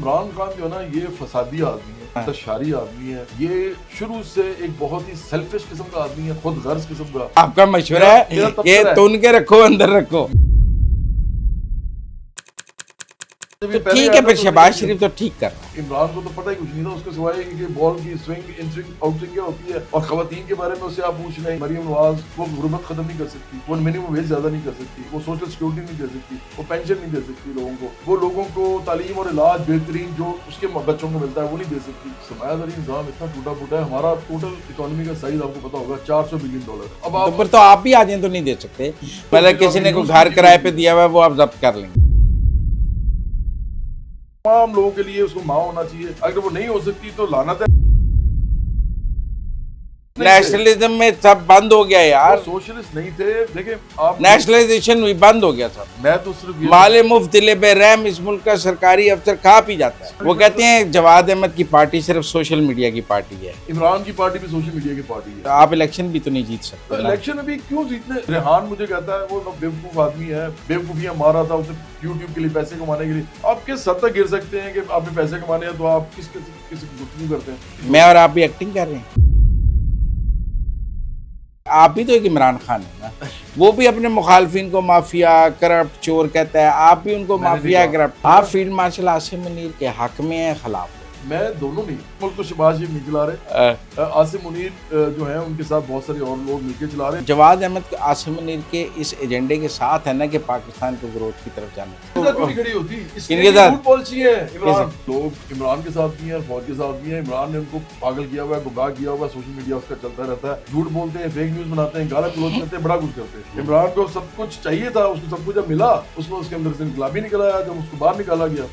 عمران خان جو ہے نا یہ فسادی آدمی ہے, تشاری آدمی ہے, یہ شروع سے ایک بہت ہی سیلفش قسم کا آدمی ہے, خود غرض قسم کا. آپ کا مشورہ ہے کہ تن کے رکھو اندر رکھو. ٹھیک ہے پھر شہباز شریف تو ٹھیک کر رہا ہے. عمران کو تو پتہ ہی کچھ نہیں تھا اس کے سوائے کہ بال کی سوئنگ ان سوئنگ آؤٹ سوئنگ کیا ہوتی ہے, اور خواتین کے بارے میں اس سے آپ پوچھ لیں. مریم نواز وہ غربت ختم نہیں کر سکتی, وہ منیمم ویج زیادہ نہیں کر سکتی, وہ سوشل سیکورٹی نہیں دے سکتی, وہ پینشن نہیں دے سکتی لوگوں کو, وہ لوگوں کو تعلیم اور علاج بہترین جو اس کے بچوں کو ملتا ہے وہ نہیں دے سکتی. سرمایہ داری نظام اتنا ٹوٹا پھوٹا ہے. ہمارا ٹوٹل اکانومی کا سائز آپ کو پتا ہوگا $400 بلین. اب آپ تو آپ بھی آ جائیں تو نہیں دے سکتے, مطلب کسی نے کوئی گھر کرائے پہ دیا ہوا ہے وہ آپ ضبط کر لیں گے. تمام لوگوں کے لیے اس کو ماں ہونا چاہیے. اگر وہ نہیں ہو سکتی تو لعنت ہے. نیشنلزم میں سب بند ہو گیا یار. سوشلسٹ نہیں تھے. دیکھیں آپ نیشنلائزیشن بھی بند ہو گیا سب. میں تو صرف مال مفت دل بے رحم اس ملک کا سرکاری افسر کھا پی جاتا ہے. وہ کہتے ہیں جواد احمد کی پارٹی صرف سوشل میڈیا کی پارٹی ہے. عمران کی پارٹی بھی سوشل میڈیا کی پارٹی ہے. آپ الیکشن بھی تو نہیں جیت سکتے. الیکشن میں بھی کیوں جیتنے. ریحان مجھے کہتا ہے وہ بیوقوف آدمی ہے, بیوقوفیاں مارا تھا اسے یوٹیوب کے لیے پیسے کمانے کے لیے. آپ کس حد تک گر سکتے ہیں کہ آپ نے پیسے کمانے ہیں تو آپ کس گفتگو کرتے ہیں. میں اور آپ بھی ایکٹنگ کر رہے ہیں. آپ بھی تو ایک عمران خان ہے نا, وہ بھی اپنے مخالفین کو مافیا کرپٹ چور کہتا ہے, آپ بھی ان کو مافیا کرپٹ. آپ فیلڈ مارشل عاصم منیر کے حق میں ہیں خلاف؟ میں دونوں نہیں. ملک تو شہباز شریف نہیں چلا رہے, عاصم منیر جو ہیں ان کے ساتھ بہت سارے اور لوگ مل کے چلا رہے ہیں. جواد احمد عاصم منیر کے اس ایجنڈے کے ساتھ ہے نا کہ پاکستان کو گروتھ کی طرف جانا کھڑی ہوتی. اس کے ساتھ پالیسی ہے. عمران لوگ عمران کے ساتھ بھی ہیں, فوج کے ساتھ بھی ہیں. عمران نے ان کو پاگل کیا ہوا ہے, گمراہ کیا ہوا ہے. سوشل میڈیا اس کا چلتا رہتا ہے, جھوٹ بولتے ہیں, فیک نیوز بناتے ہیں, گالا گلوچ کرتے ہیں, بڑا کچھ کرتے ہیں. عمران کو سب کچھ چاہیے تھا, اس کو سب کچھ جب ملا اس کو اس کے اندر سے انقلابی نکل آیا جب اس کو باہر نکالا گیا.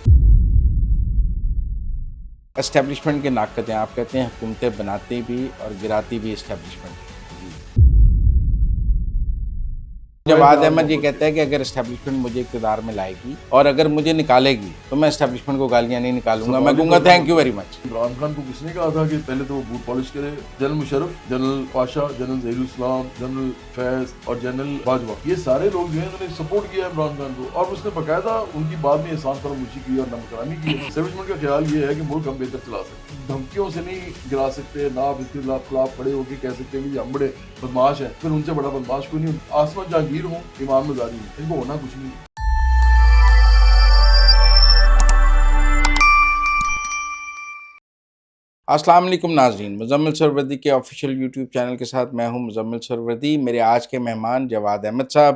اسٹیبلشمنٹ کے ناقد ہیں آپ, کہتے ہیں حکومتیں بناتی بھی اور گراتی بھی اسٹیبلشمنٹ. جواد احمد یہ کہتا ہے کہ اگر اسٹیبلشمنٹ مجھے اقتدار میں لائے گی اور اگر مجھے نکالے گی تو میں اسٹیبلشمنٹ کو گالیاں نہیں نکالوں گا, میں کہوں گا thank you very much. Imran Khan کو کس نے کہا تھا کہ پہلے تو وہ بوٹ پالش کرے. General Musharraf, general Pasha, general Zaheer ul-Islam, general فیض اور جنرل باجوہ, یہ سارے لوگ جو ہیں انہوں نے سپورٹ کیا عمران خان کو, اور اس نے باقاعدہ ان کی بعد میں احسان فراموشی کی اور نمکرانی کی. اسٹیبلشمنٹ کا خیال یہ ہے کہ ملک ہم بہتر چلا سکتے, دھمکیوں سے نہیں گرا سکتے, نہ آپ اس کے خلاف کھڑے ہو کے کہہ سکتے ہیں کہ ہم بڑے بدماش ہیں, پھر ان سے بڑا بدماش کوئی نہیں. آسمان جہانگیر ہوں, امام مزاری ہوں, ان کو ہونا کچھ نہیں. السلام علیکم ناظرین, مزمل سروردی کے آفیشیل یوٹیوب چینل کے ساتھ میں ہوں مزمل سروردی. میرے آج کے مہمان جواد احمد صاحب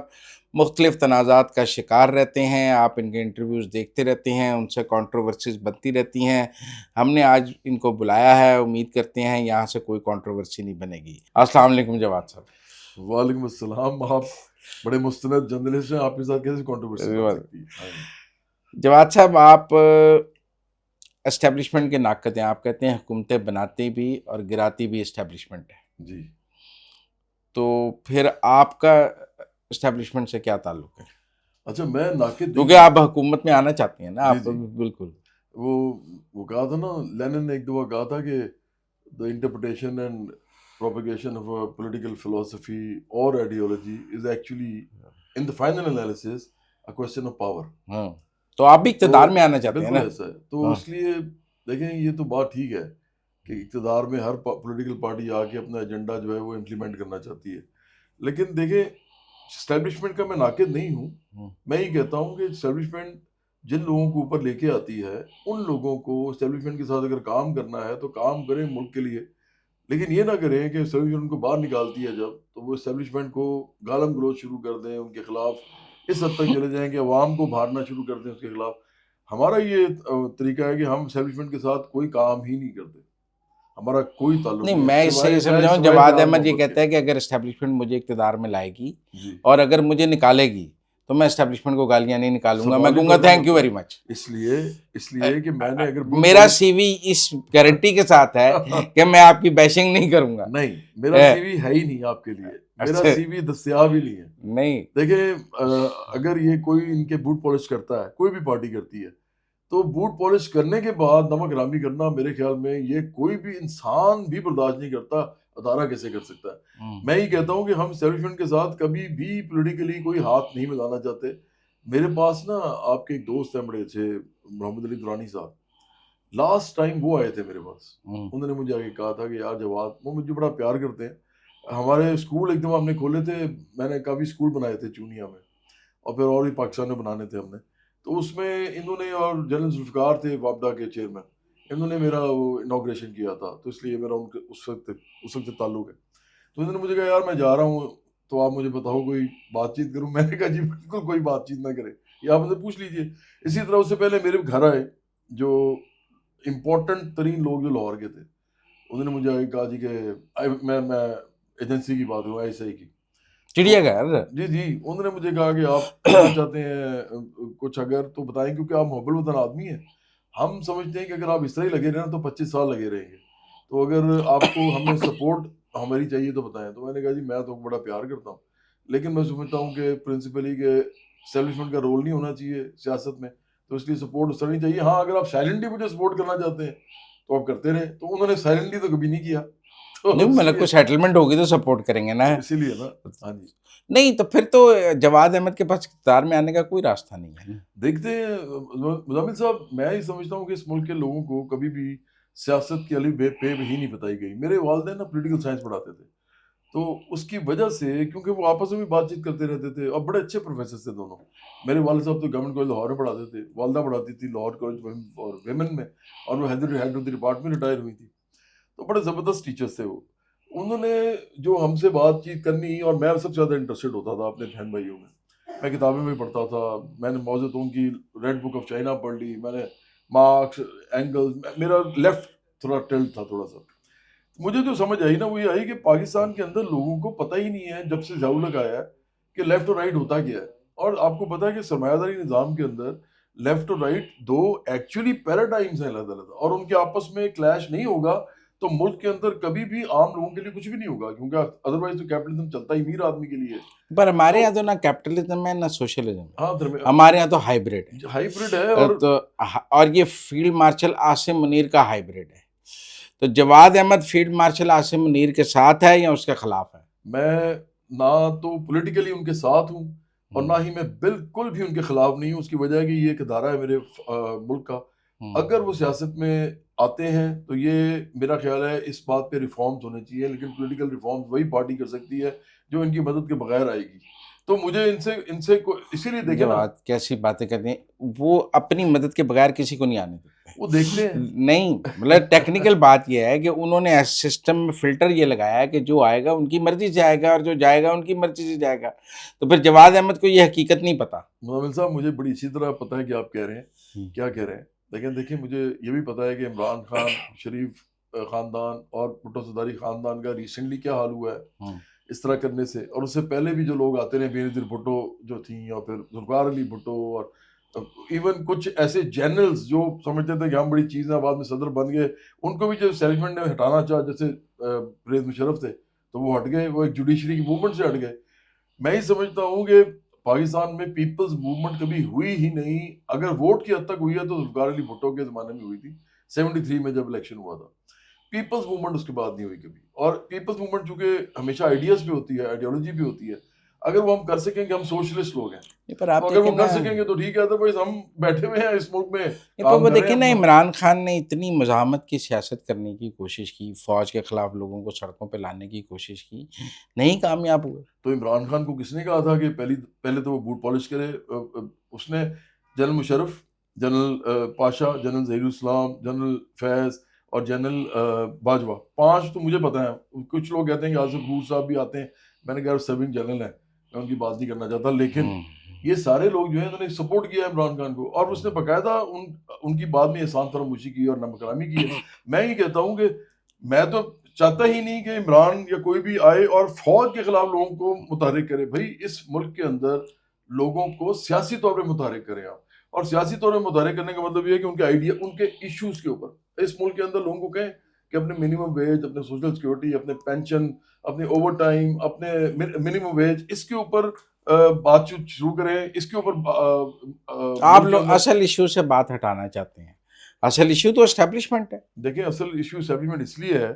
مختلف تنازعات کا شکار رہتے ہیں. آپ ان کے انٹرویوز دیکھتے رہتے ہیں, ان سے کنٹروورسیز بنتی رہتی ہیں. ہم نے آج ان کو بلایا ہے, امید کرتے ہیں یہاں سے کوئی کنٹروورسی نہیں بنے گی. السلام علیکم جواد صاحب. وعلیکم السلام. آپ بڑے مستند جرنلسٹ ہیں, آپ کے ساتھ کیسے کنٹروورسی ہو سکتی ہے. جواد صاحب آپ اسٹیبلشمنٹ کے ناقد ہیں, آپ کہتے ہیں حکومتیں بناتی بھی اور گراتی بھی اسٹیبلشمنٹ ہے. جی, تو پھر آپ کا اسٹیبلشمنٹ سے کیا تعلق ہے؟ اچھا میں ناقد کیونکہ آپ حکومت میں آنا چاہتے ہیں نا. آپ بالکل وہ کہا تھا نا, لینن نے ایک دفعہ کہا تھا کہ the interpretation and propagation of a political philosophy or ideology is actually in the final analysis a question of power. ہاں, تو آپ بھی اقتدار میں آنا چاہتے ہیں نا. بالکل ایسا ہے. تو اس لیے دیکھیں یہ تو بات ٹھیک ہے کہ اقتدار میں ہر پولیٹیکل پارٹی آ کے اپنا ایجنڈا جو ہے وہ امپلیمنٹ کرنا چاہتی ہے, لیکن دیکھیں اسٹیبلشمنٹ کا میں ناقد نہیں ہوں. میں یہ کہتا ہوں کہ اسٹیبلشمنٹ جن لوگوں کو اوپر لے کے آتی ہے ان لوگوں کو اسٹیبلشمنٹ کے ساتھ اگر کام کرنا ہے تو کام کریں ملک کے لیے, لیکن یہ نہ کریں کہ اسٹیبلشمنٹ کو باہر نکالتی ہے جب تو وہ اسٹیبلشمنٹ کو گالم گلوچ شروع کر دیں, ان کے خلاف اس حد تک چلے جائیں کہ عوام کو بھارنا شروع کر دیں اس کے خلاف. ہمارا یہ طریقہ ہے کہ ہم اسٹیبلشمنٹ کے ساتھ کوئی کام ہی نہیں کرتے, ہمارا کوئی تعلق نہیں. میں اس سے یہ سمجھاؤں, جواد احمد یہ کہتا ہے کہ اگر اسٹیبلشمنٹ مجھے اقتدار میں لائے گی اور اگر مجھے نکالے گی تو میں اسٹیبلشمنٹ کو گالیاں نہیں نکالوں گا, میں کہوں گا تھینک یو ویری مچ. اس لیے کہ میں نے اگر میرا سی وی اس گارنٹی کے ساتھ ہے کہ میں آپ کی بیشنگ نہیں کروں گا. نہیں, میرا سی وی ہے ہی نہیں آپ کے لیے, میرا سی وی دستیاب ہی نہیں ہے. نہیں دیکھیں اگر یہ کوئی ان کے بوٹ پالش کرتا ہے, کوئی بھی پارٹی کرتی ہے, تو بوٹ پالش کرنے کے بعد نمک ہرامی کرنا میرے خیال میں یہ کوئی بھی انسان بھی برداشت نہیں کرتا. ادارہ کیسے کر سکتا ہے؟ میں یہ کہتا ہوں کہ ہم اسٹیبلشمنٹ کے ساتھ کبھی بھی پولیٹیکلی کوئی ہاتھ نہیں ملانا چاہتے. میرے پاس نا آپ کے ایک دوست ہیں بڑے اچھے, محمد علی درانی صاحب, لاسٹ ٹائم وہ آئے تھے میرے پاس, انہوں نے مجھے آگے کہا تھا کہ یار جواد, وہ مجھے بڑا پیار کرتے ہیں, ہمارے اسکول ایک دم ہم نے کھولے تھے, میں نے کافی اسکول بنائے تھے چونیا میں, اور پھر اور بھی پاکستان میں بنانے تھے ہم نے, تو اس میں انہوں نے, اور جنرل ذوالفقار تھے وابڈا کے چیئرمین, انہوں نے میرا وہ انوگریشن کیا تھا, تو اس لیے میرا ان کے اس وقت تعلق ہے. تو انہوں نے مجھے کہا یار میں جا رہا ہوں تو آپ مجھے بتاؤ کوئی بات چیت کروں. میں نے کہا جی بالکل کوئی بات چیت نہ کرے, یہ آپ مجھے پوچھ لیجئے. اسی طرح اس سے پہلے میرے گھر آئے جو امپورٹنٹ ترین لوگ جو لاہور کے تھے, انہوں نے مجھے آگے کہا جی کہ میں ایجنسی کی بات کروں, آئی ایس آئی کی, چڑیا گھر, جی جی, انہوں نے مجھے کہا کہ آپ کرنا چاہتے ہیں کچھ اگر تو بتائیں, کیونکہ آپ محب الوطن آدمی ہیں, ہم سمجھتے ہیں کہ اگر آپ اس طرح ہی لگے رہے نا تو 25 سال لگے رہیں گے, تو اگر آپ کو ہمیں سپورٹ ہماری چاہیے تو بتائیں. تو میں نے کہا جی میں تو بڑا پیار کرتا ہوں, لیکن میں سمجھتا ہوں کہ پرنسپلی کہ اسٹیبلشمنٹ کا رول نہیں ہونا چاہیے سیاست میں, تو اس لیے سپورٹ اس طرح نہیں چاہیے. ہاں اگر آپ سائلنٹلی مجھے سپورٹ کرنا چاہتے ہیں تو آپ کرتے رہے. تو انہوں نے سائلنٹلی تو کبھی نہیں کیا, تو نہیں مطلب کوئی سیٹلمنٹ ہوگی تو سپورٹ کریں گے نا, اسی لیے نا. ہاں جی, نہیں تو پھر تو جواد احمد کے پاس اقتدار میں آنے کا کوئی راستہ نہیں ہے نا. دیکھتے ہیں مزمل صاحب, میں یہ سمجھتا ہوں کہ اس ملک کے لوگوں کو کبھی بھی سیاست کی الف بے ہی نہیں بتائی گئی. میرے والدین نا پولیٹیکل سائنس پڑھاتے تھے, تو اس کی وجہ سے, کیونکہ وہ آپس میں بھی بات چیت کرتے رہتے تھے, اور بڑے اچھے پروفیسر تھے دونوں. میرے والد صاحب تو گورنمنٹ کالج لاہور میں پڑھاتے تھے, والدہ پڑھاتی تھی لاہور کالج اور ویمن میں, اور وہ head of the department retire ہوئی تھی. تو بڑے زبردست ٹیچرس تھے وہ. انہوں نے جو ہم سے بات چیت کرنی, اور میں سب سے زیادہ انٹرسٹڈ ہوتا تھا اپنے بہن بھائیوں میں, میں کتابیں بھی پڑھتا تھا. میں نے موزے تو ان کی ریڈ بک آف چائنا پڑھ لی, میں نے مارکس, اینگلز, میرا لیفٹ تھوڑا ٹلٹ تھا تھوڑا سا. مجھے جو سمجھ آئی نا وہ یہ آئی کہ پاکستان کے اندر لوگوں کو پتہ ہی نہیں ہے جب سے ضیاء الحق آیا ہے کہ لیفٹ اور رائٹ ہوتا کیا ہے. اور آپ کو پتہ ہے کہ سرمایہ داری نظام کے اندر لیفٹ اور رائٹ دو ایکچولی پیراڈائمز ہیں الگ الگ, اور ان کے آپس میں کلیش نہیں ہوگا تو ملک کے اندر کبھی بھی عام لوگوں کے لیے کچھ بھی نہیں ہوگا, کیونکہ ادروائز تو کیپٹلزم چلتا ہی امیر آدمی کے لیے. پر ہمارے یہاں تو نہ کیپٹلزم ہے نہ سوشلزم ہے, ہاں ہمارے یہاں تو ہائیبریڈ ہے. ہائیبریڈ ہے. اور یہ فیلڈ مارشل عاصم منیر کا ہائیبریڈ ہے. تو جواد احمد فیلڈ مارشل عاصم منیر کے ساتھ ہے یا اس کے خلاف ہے؟ میں نہ تو پولیٹیکلی ان کے ساتھ ہوں, اور نہ ہی میں بالکل بھی ان کے خلاف نہیں ہوں. اس کی وجہ ہے کہ یہ ایک ادارہ ہے میرے ملک کا, اگر وہ سیاست میں آتے ہیں تو یہ میرا خیال ہے اس بات پہ ریفارمز ہونے چاہیے, لیکن پولیٹیکل ریفارمز وہی پارٹی کر سکتی ہے جو ان کی مدد کے بغیر آئے گی. تو مجھے ان سے اسی لیے دیکھیں نا, کیسی باتیں کرتے ہیں, وہ اپنی مدد کے بغیر کسی کو نہیں آنے دیتے. وہ دیکھتے ہیں نہیں مطلب ٹیکنیکل بات یہ ہے کہ انہوں نے سسٹم میں فلٹر یہ لگایا ہے کہ جو آئے گا ان کی مرضی سے آئے گا, اور جو جائے گا ان کی مرضی سے جائے گا. تو پھر جواد احمد کو یہ حقیقت نہیں پتا. مزمل صاحب مجھے بڑی اچھی طرح پتہ ہے کہ آپ کہہ رہے ہیں کیا کہہ رہے ہیں, لیکن دیکھیں مجھے یہ بھی پتہ ہے کہ عمران خان شریف خاندان اور بھٹو زرداری خاندان کا ریسنٹلی کیا حال ہوا ہے اس طرح کرنے سے. اور اس سے پہلے بھی جو لوگ آتے رہے, بینظیر بھٹو جو تھیں, اور پھر ذوالفقار علی بھٹو, اور ایون کچھ ایسے جنرلز جو سمجھتے تھے کہ ہم بڑی چیز ہیں, بعد میں صدر بن گئے, ان کو بھی جو اسٹیبلشمنٹ نے ہٹانا چاہا, جیسے پرویز مشرف تھے تو وہ ہٹ گئے, وہ ایک جوڈیشری کی موومنٹ سے ہٹ گئے. میں ہی سمجھتا ہوں کہ پاکستان میں پیپلز موومنٹ کبھی ہوئی ہی نہیں. اگر ووٹ کی حد تک ہوئی ہے تو ذوالفقار علی بھٹو کے زمانے میں ہوئی تھی 73 میں جب الیکشن ہوا تھا. پیپلز موومنٹ اس کے بعد نہیں ہوئی کبھی. اور پیپلز موومنٹ چونکہ ہمیشہ آئیڈیاز بھی ہوتی ہے, آئیڈیالوجی بھی ہوتی ہے, اگر وہ ہم کر سکیں کہ ہم سوشلسٹ لوگ ہیں, پر آپ اگر وہ کر سکیں گے تو ٹھیک ہے, ادروائز ہم بیٹھے ہوئے ہیں اس ملک میں کام وہ کر رہے دیکھیں نا, ہیں. عمران خان نے اتنی مزاحمت کی سیاست کرنے کی کوشش کی, فوج کے خلاف لوگوں کو سڑکوں پہ لانے کی کوشش کی, نہیں کامیاب ہوئے. تو عمران خان کو کس نے کہا تھا کہ پہلے تو وہ بوٹ پالش کرے؟ اس نے general Musharraf, general Pasha, general Zaheer ul-Islam, general فیض اور جنرل باجوہ, 5 تو مجھے پتہ ہیں. کچھ لوگ کہتے ہیں کہ آصف غفور صاحب بھی آتے ہیں, میں نے کہا سرونگ جنرل ہیں, میں ان کی بات نہیں کرنا چاہتا, لیکن یہ سارے لوگ جو ہیں انہوں نے سپورٹ کیا ہے عمران خان کو, اور اس نے باقاعدہ ان کی بات میں احسان فراموشی کی اور نمک کلامی کی ہے. میں یہ کہتا ہوں کہ میں تو چاہتا ہی نہیں کہ عمران یا کوئی بھی آئے اور فوج کے خلاف لوگوں کو متحرک کرے. بھائی اس ملک کے اندر لوگوں کو سیاسی طور پہ متحرک کریں آپ, اور سیاسی طور پہ متحرک کرنے کا مطلب یہ ہے کہ ان کے آئیڈیا, ان کے ایشوز کے اوپر اس ملک کے اندر لوگوں کو کہیں کہ اپنے منیمم ویج, اپنے سوشل سیکورٹی, اپنے پینشن, اپنے اوور ٹائم, اپنے منیمم ویج, اس کے اوپر بات چیت شروع کریں. اس کے اوپر آپ لوگ اصل ایشو سے بات ہٹانا چاہتے ہیں. اصل ایشو تو اسٹیبلشمنٹ ہے. دیکھیں اصل ایشو اسٹیبلشمنٹ اس لیے ہے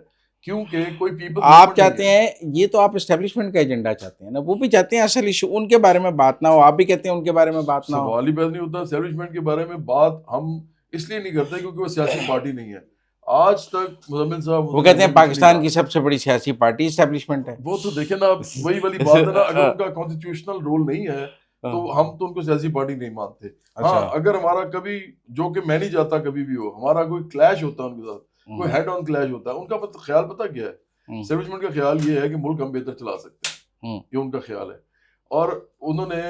کیونکہ کوئی پیپل آپ چاہتے ہیں, یہ تو آپ اسٹیبلشمنٹ کا ایجنڈا چاہتے ہیں نا, وہ بھی چاہتے ہیں اصل ایشو ان کے بارے میں بات نہ ہو, آپ بھی کہتے ہیں ان کے بارے میں بات نہ ہو. سوال ہی پیدا نہیں ہوتا اسٹیبلشمنٹ کے بارے میں بات. ہم اس لیے نہیں کرتے کیونکہ وہ سیاسی پارٹی نہیں ہے. آج تک مزمل صاحب وہ کہتے ہیں پاکستان کی سب سے بڑی سیاسی پارٹی اسٹیبلشمنٹ ہے. وہ تو دیکھیں نا آپ وہی والی بات ہے نا, اگر ان کا کانسٹیٹیوشنل رول نہیں ہے تو ہم تو ان کو سیاسی پارٹی نہیں مانتے. ہاں اگر ہمارا کبھی, جو کہ میں نہیں چاہتا کبھی بھی ہو, ہمارا کوئی کلیش ہوتا ہے ان کے ساتھ, کوئی ہیڈ آن کلیش ہوتا ہے, ان کا خیال پتہ کیا ہے, اسٹیبلشمنٹ کا خیال یہ ہے کہ ملک ہم بہتر چلا سکتے ہیں, یہ ان کا خیال ہے. اور انہوں نے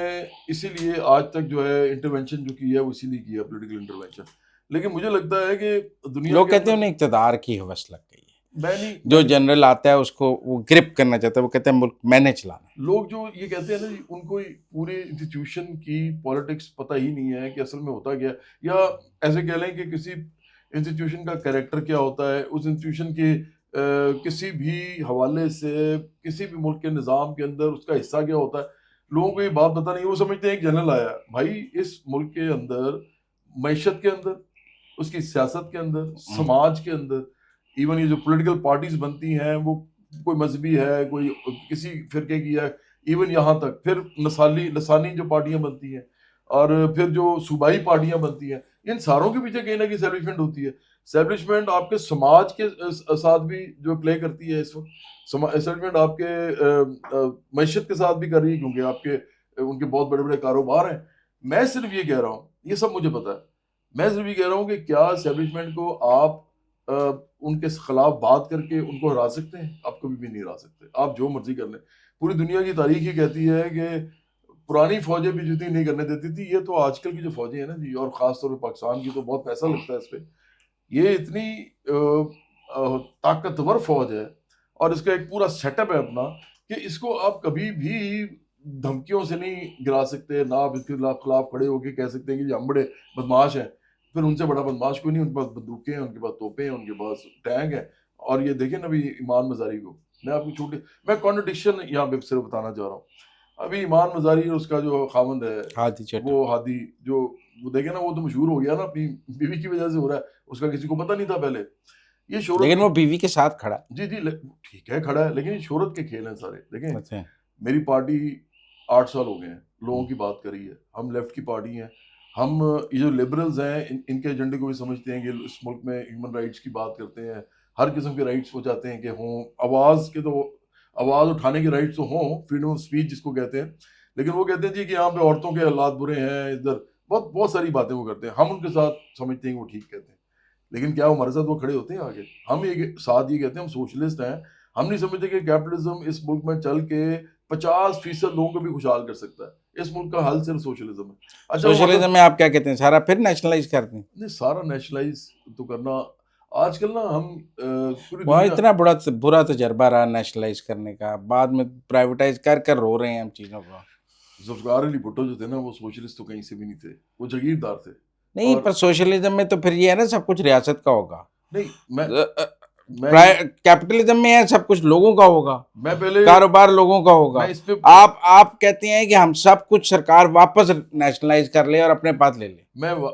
اسی لیے آج تک جو ہے انٹرونشن جو کی ہے وہ اسی لیے کی ہے, پولیٹیکل انٹرونشن. لیکن مجھے لگتا ہے کہ دنیا لوگ کہتے ہیں انہیں اقتدار کی ہوس لگ گئی ہے, میں نہیں, جو جنرل آتا ہے اس کو وہ گرپ کرنا چاہتا ہے, وہ کہتے ہیں ملک میں نے چلانا ہے. لوگ جو یہ کہتے ہیں نا جی, ان کو پورے انسٹیٹیوشن کی پالیٹکس پتہ ہی نہیں ہے کہ اصل میں ہوتا کیا ہے, یا ایسے کہہ لیں کہ کسی انسٹیٹیوشن کا کریکٹر کیا ہوتا ہے, اس انسٹیٹیوشن کے کسی بھی حوالے سے کسی بھی ملک کے نظام کے اندر اس کا حصہ کیا ہوتا ہے. لوگوں کو یہ بات پتہ نہیں, وہ سمجھتے ہیں ایک جنرل آیا بھائی اس ملک کے اندر, معیشت کے اندر, اس کی سیاست کے اندر, سماج کے اندر, ایون یہ جو پولیٹیکل پارٹیز بنتی ہیں وہ کوئی مذہبی ہے, کوئی کسی فرقے کی ہے, ایون یہاں تک پھر لسانی جو پارٹیاں بنتی ہیں, اور پھر جو صوبائی پارٹیاں بنتی ہیں, ان ساروں کے پیچھے کہیں نہ کہیں اسٹیبلشمنٹ ہوتی ہے. اسٹیبلشمنٹ آپ کے سماج کے ساتھ بھی جو پلے کرتی ہے اس وقت, اسٹیبلشمنٹ آپ کے معیشت کے ساتھ بھی کر رہی ہے, کیونکہ آپ کے ان کے بہت بڑے بڑے کاروبار ہیں. میں صرف یہ کہہ رہا ہوں, یہ سب مجھے پتا ہے, میں صرف یہ کہہ رہا ہوں کہ کیا اسٹیبلشمنٹ کو آپ ان کے خلاف بات کر کے ان کو ہرا سکتے ہیں؟ آپ کبھی بھی نہیں ہرا سکتے, آپ جو مرضی کر لیں. پوری دنیا کی تاریخ یہ کہتی ہے کہ پرانی فوجیں بھی جتنی نہیں کرنے دیتی تھی, یہ تو آج کل کی جو فوجیں ہیں نا جی, اور خاص طور پہ پاکستان کی, تو بہت پیسہ لگتا ہے اس پہ. یہ اتنی طاقتور فوج ہے اور اس کا ایک پورا سیٹ اپ ہے اپنا, کہ اس کو آپ کبھی بھی دھمکیوں سے نہیں گرا سکتے, نہ آپ اس کے خلاف کھڑے ہو کے کہہ سکتے ہیں کہ ہم بڑے بدماش ہیں. پھر ان سے بڑا بدماش کوئی نہیں, ان کے پاس بندوقیں ہیں, ان کے پاس توپیں ہیں, ان کے پاس ٹینک ہیں. اور یہ دیکھیں نا ابھی ایمان مزاری کو, میں آپ کو میں کانٹرڈکشن یہاں پہ صرف بتانا چاہ رہا ہوں. ابھی ایمان مزاری اور اس کا جو خاوند ہے وہ ہادی, جو وہ دیکھیں نا, وہ تو مشہور ہو گیا نا اپنی بیوی کی وجہ سے ہو رہا ہے, اس کا کسی کو پتہ نہیں تھا پہلے. یہ شہرت, لیکن وہ بیوی کے ساتھ کھڑا, جی ٹھیک ہے کھڑا ہے, لیکن یہ شہرت کے کھیل ہیں سارے. دیکھیں میری پارٹی 8 سال ہو گئے ہیں, لوگوں کی بات کری ہے, ہم لیفٹ کی پارٹی ہیں. ہم یہ جو لبرلز ہیں ان کے ایجنڈے کو بھی سمجھتے ہیں کہ اس ملک میں ہیومن رائٹس کی بات کرتے ہیں, ہر قسم کے رائٹس وہ چاہتے ہیں کہ ہوں, آواز اٹھانے کے رائٹس تو ہوں, فریڈم آف اسپیچ جس کو کہتے ہیں. لیکن وہ کہتے ہیں جی کہ یہاں پہ عورتوں کے حالات برے ہیں, ادھر بہت ساری باتیں وہ کرتے ہیں. ہم ان کے ساتھ سمجھتے ہیں کہ وہ ٹھیک کہتے ہیں, لیکن کیا ہمارے ساتھ وہ کھڑے ہوتے ہیں آگے؟ ہم ساتھ یہ کہتے ہیں ہم سوشلسٹ ہیں, ہم نہیں سمجھتے کہ کیپٹلزم اس ملک میں چل کے 50% لوگوں کو بھی خوشحال کر سکتا ہے. اس ملک کا حل صرف سوشلزم ہے. سوشلزم میں آپ کیا کہتے ہیں, سارا پھر نیشنلائز کرتے ہیں؟ نہیں, سارا نیشنلائز تو کرنا آج کل نا ہم وہاں اتنا برا تجربہ رہا نیشنلائز کرنے کا, بعد میں پرائیویٹائز کر رو رہے ہیں ہم چیزوں کو. ذوالفقار علی بھٹو جو تھے نا, وہ سوشلسٹ تو کہیں سے بھی نہیں تھے, وہ جاگیردار تھے. نہیں, پر سوشلزم میں تو پھر یہ ہے نا سب کچھ ریاست کا ہوگا. نہیں, کیپٹلزم میں ہے سب کچھ لوگوں کا ہوگا, میں پہلے کاروبار لوگوں کا ہوگا. آپ کہتے ہیں کہ ہم سب کچھ سرکار واپس نیشنلائز کر لے اور اپنے پاس لے لے.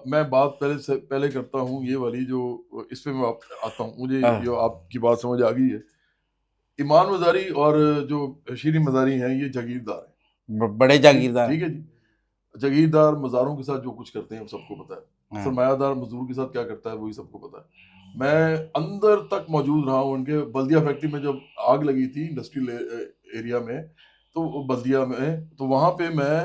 میں بات پہلے کرتا ہوں یہ والی, جو اس پہ میں آتا ہوں, مجھے جو آپ کی بات سمجھ آ گئی ہے. ایمان مزاری اور جو شیریں مزاری ہیں یہ جاگیردار ہیں, بڑے جاگیردار. ٹھیک ہے جی, جاگیردار مزاروں کے ساتھ جو کچھ کرتے ہیں سب کو پتہ ہے, سرمایہ دار مزدور کے ساتھ کیا کرتا ہے وہی سب کو پتہ ہے. میں اندر تک موجود رہا ہوں ان کے. بلدیہ فیکٹری میں جب آگ لگی تھی انڈسٹریل ایریا میں, تو بلدیہ میں, تو وہاں پہ میں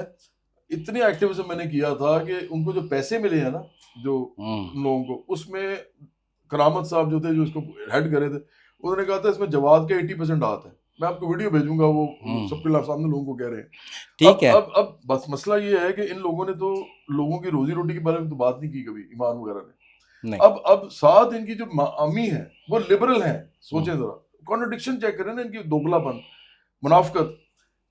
اتنے ایکٹیویزم میں نے کیا تھا کہ ان کو جو پیسے ملے ہیں نا جو ان لوگوں کو, اس میں کرامت صاحب جو تھے, جو اس کو ہیڈ کرے تھے, انہوں نے کہا تھا اس میں جواد کا 80% ہاتھ ہے. میں آپ کو ویڈیو بھیجوں گا, وہ سب کے سامنے لوگوں کو کہہ رہے ہیں. ٹھیک ہے, اب بس مسئلہ یہ ہے کہ ان لوگوں نے تو لوگوں کی روزی روٹی کے بارے میں تو بات نہیں کی کبھی, ایمان وغیرہ نے. اب ساتھ ان کی جو امی ہیں وہ لبرل ہیں. سوچیں ذرا, کانٹرڈکشن چیک کریں نا ان کی, دوگلا پن, منافقت.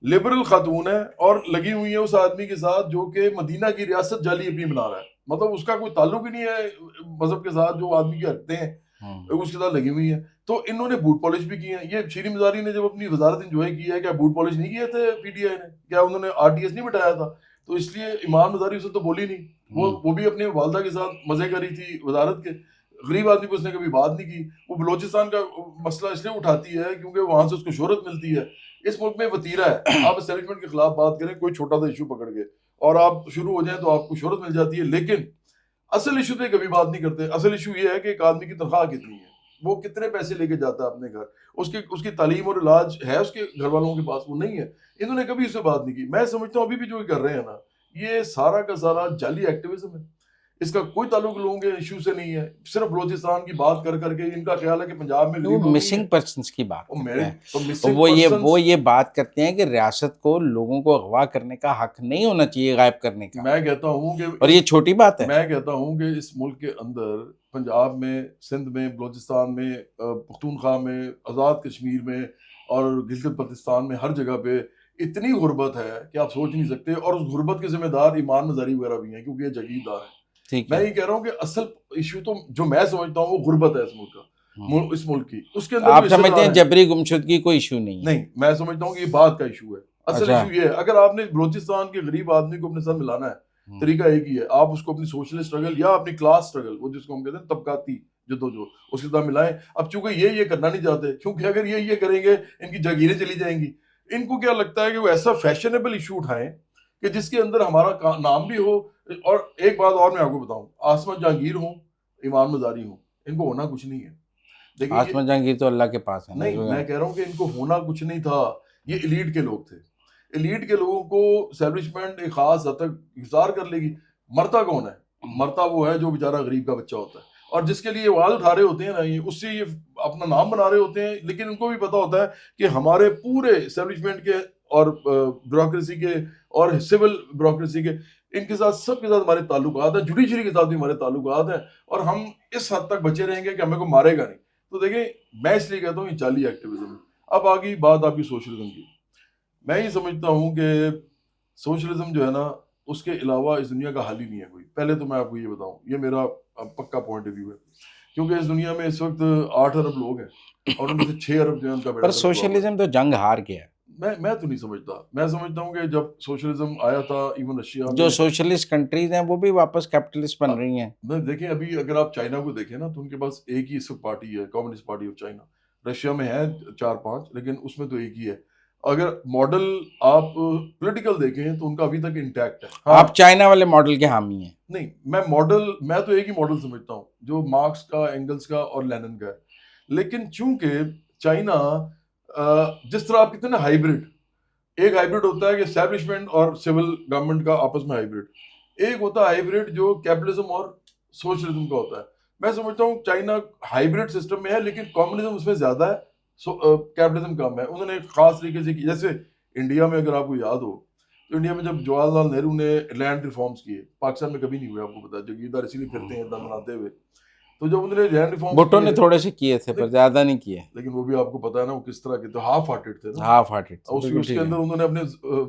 لبرل خاتون ہے اور لگی ہوئی ہے اس آدمی کے ساتھ جو کہ مدینہ کی ریاست جعلی اپنی بنا رہا ہے. مطلب اس کا کوئی تعلق ہی نہیں ہے مذہب کے ساتھ, جو آدمی کی حرکتیں ہیں اس کے ساتھ لگی ہوئی ہیں. تو انہوں نے بوٹ پالش بھی کی ہیں. یہ شیریں مزاری نے جب اپنی وزارت انجوائے کی ہے, کیا بوٹ پالش نہیں کیے تھے پی ٹی آئی نے؟ کیا انہوں نے RTS نہیں بٹایا تھا؟ تو اس لیے ایمان مزاری اسے تو بولی نہیں. وہ بھی اپنے والدہ کے ساتھ مزے کری تھی وزارت کے. غریب آدمی کو اس نے کبھی بات نہیں کی. وہ بلوچستان کا مسئلہ اس لیے اٹھاتی ہے کیونکہ وہاں سے اس کو شہرت ملتی ہے. اس ملک میں وتیرہ ہے, آپ اسٹیبلشمنٹ کے خلاف بات کریں کوئی چھوٹا سا ایشو پکڑ کے اور آپ شروع ہو جائیں تو آپ کو شہرت مل جاتی ہے. لیکن اصل ایشو پہ کبھی بات نہیں کرتے. اصل ایشو یہ ہے کہ ایک آدمی کی تنخواہ کتنی ہے, وہ کتنے پیسے لے کے جاتا ہے اپنے گھر, اس کی تعلیم اور علاج ہے اس کے گھر والوں کے پاس, وہ نہیں ہے. انہوں نے کبھی اس سے بات نہیں کی. میں سمجھتا ہوں ابھی بھی جو کر رہے ہیں نا, یہ سارا کا سارا جعلی ایکٹیویزم ہے. اس کا کوئی تعلق لوگوں کے ایشو سے نہیں ہے. صرف بلوچستان کی بات کر کر کے ان کا خیال ہے کہ پنجاب میں وہ غریب لوگ نہیں مسنگ ہیں. پرسنس کی بات اور کرتے ہیں. تو missing وہ persons- یہ بات کرتے ہیں کہ ریاست کو لوگوں کو اغوا کرنے کا حق نہیں ہونا چاہیے, غائب کرنے کا. میں کہتا ہوں کہ اور یہ چھوٹی بات ہے. میں کہتا ہوں کہ اس ملک کے اندر, پنجاب میں, سندھ میں, بلوچستان میں, پختونخوا میں, آزاد کشمیر میں اور گلگت بلتستان میں, ہر جگہ پہ اتنی غربت ہے کہ آپ سوچ نہیں سکتے. اور اس غربت کے ذمہ دار ایمان مزاری وغیرہ بھی ہیں, کیونکہ یہ جاگیردار ہیں. میں یہ کہہ رہا ہوں کہ اصل ایشو تو جو میں سمجھتا ہوں وہ غربت ہے اس ملک کا, اس ملک کی. اس کے اندر آپ سمجھتے ہیں جبری گمشدگی کوئی ایشو نہیں ہے؟ نہیں, میں سمجھتا ہوں کہ یہ بات کا ایشو ہے. اصل ایشو یہ ہے, اگر آپ نے بلوچستان کے غریب آدمی کو اپنے ساتھ ملانا ہے, طریقہ ایک ہی ہے, آپ اس کو اپنی سوشل سٹرگل یا اپنی کلاس سٹرگل, وہ جس کو ہم کہتے ہیں طبقاتی جدوجہد, اس کے ساتھ ملائیں. اب چونکہ یہ کرنا نہیں چاہتے, کیونکہ اگر یہ کریں گے ان کی جاگیریں چلی جائیں گی. ان کو کیا لگتا ہے کہ وہ ایسا فیشنیبل ایشو اٹھائیں کہ جس کے اندر ہمارا نام بھی ہو. اور ایک بات اور میں آپ کو بتاؤں, آسما جہانگیر ہوں, ایمان مزاری ہوں, ان کو ہونا کچھ نہیں ہے. دیکھیں آسما جہانگیر تو اللہ کے پاس ہے. نہیں, میں کہہ رہا ہوں کہ ان کو ہونا کچھ نہیں تھا. یہ ایلیٹ کے لوگ تھے. ایلیٹ کے لوگوں کو اسٹیبلشمنٹ ایک خاص حد تک گزار کر لے گی. مرتا کون ہے؟ مرتا وہ ہے جو بیچارہ غریب کا بچہ ہوتا ہے, اور جس کے لیے آواز اٹھا رہے ہوتے ہیں نا, یہ اس سے یہ اپنا نام بنا رہے ہوتے ہیں. لیکن ان کو بھی پتا ہوتا ہے کہ ہمارے پورے اسٹیبلشمنٹ کے اور بیوروکریسی کے اور سول بیوروکریسی کے, ان کے ساتھ سب کے ساتھ ہمارے تعلقات ہیں, جوڈیشری کے ساتھ بھی ہمارے تعلقات ہیں, اور ہم اس حد تک بچے رہیں گے کہ ہمیں کو مارے گا نہیں. تو دیکھیں, میں اس لیے کہتا ہوں یہ جعلی ایکٹیویزم ہے. اب آگئی بات آپ کی سوشلزم کی. میں یہ سمجھتا ہوں کہ سوشلزم جو ہے نا, اس کے علاوہ اس دنیا کا حل ہی نہیں ہے کوئی. پہلے تو میں آپ کو یہ بتاؤں, یہ میرا پکا پوائنٹ آف ویو ہے, کیونکہ اس دنیا میں اس وقت 8 ارب لوگ ہیں, اور ان میں سے 6 ارب جو ہے ان کا بیڑا پر سوشلزم تو جنگ ہار گیا. میں تو نہیں سمجھتا. میں سمجھتا ہوں کہ جب سوشلزم آیا تھا, ایون رشیا میں جو سوشلسٹ کنٹریز ہیں وہ بھی واپس کیپٹلسٹ بن رہی ہیں. دیکھیں, ابھی اگر آپ چائنا کو دیکھیں نا, تو ان کے پاس ایک ہی اس وقت پارٹی ہے, communist party of China. Russia میں ہے 4-5, لیکن اس میں تو ایک ہی ہے. اگر ماڈل آپ پولیٹیکل دیکھیں تو ان کا ابھی تک انٹیکٹ ہے. آپ چائنا والے ماڈل کے حامی ہیں؟ نہیں, میں تو ایک ہی ماڈل سمجھتا ہوں, جو مارکس کا, اینگلس کا اور لینن کا ہے. لیکن چونکہ چائنا جس طرح آپ کہتے ہیں نا ہائیبرڈ, ایک ہائیبرڈ ہوتا ہے کہ اسٹیبلشمنٹ اور سول گورنمنٹ کا آپس میں ہائیبرڈ, ایک ہوتا ہے ہائیبرڈ جو کیپٹلزم اور سوشلزم کا ہوتا ہے. میں سمجھتا ہوں چائنا ہائیبرڈ سسٹم میں ہے, لیکن کمیونزم اس میں زیادہ ہے, کیپٹلزم کم ہے. انہوں نے ایک خاص طریقے سے کی. جیسے انڈیا میں اگر آپ کو یاد ہو, تو انڈیا میں جب جواہر لال نہرو نے لینڈ ریفارمز کیے, پاکستان میں کبھی نہیں ہوئے, آپ کو پتا ہے, جاگیردار اسی لیے پھرتے ہیں اتنا مناتے ہوئے. تو جب انہوں نے لینڈ ریفارمز بھٹو نے تھوڑے سے کیے تھے پر زیادہ نہیں کیے, لیکن وہ بھی آپ کو پتا ہے نا وہ کس طرح کے, تو ہاف ہارٹڈ تھے نا, ہاف ہارٹڈ. اس کے اندر انہوں نے اپنے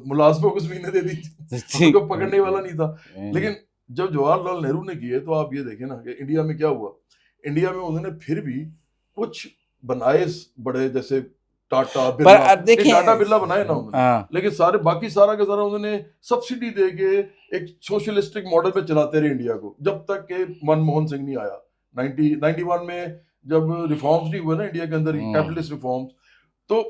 ملازموں کو زمینیں دے دی, ان کو پکڑنے والا نہیں تھا. لیکن جب جواہر لال نہرو نے کیے, تو آپ یہ دیکھیں نا کہ انڈیا میں کیا ہوا. انڈیا میں انہوں نے پھر بھی کچھ بنائے بڑے, جیسے ٹاٹا برلا بنائے نا انہوں نے, لیکن سارے باقی سارا کا سارا انہوں نے سبسڈی دے کے ایک سوشلسٹک ماڈل پہ چلاتے رہے انڈیا کو, جب تک کہ منموہن سنگھ نہیں آیا 91 میں, جب ریفارمز نہیں ہوئے نا انڈیا کے اندر, کیپٹلسٹ ریفارمز. تو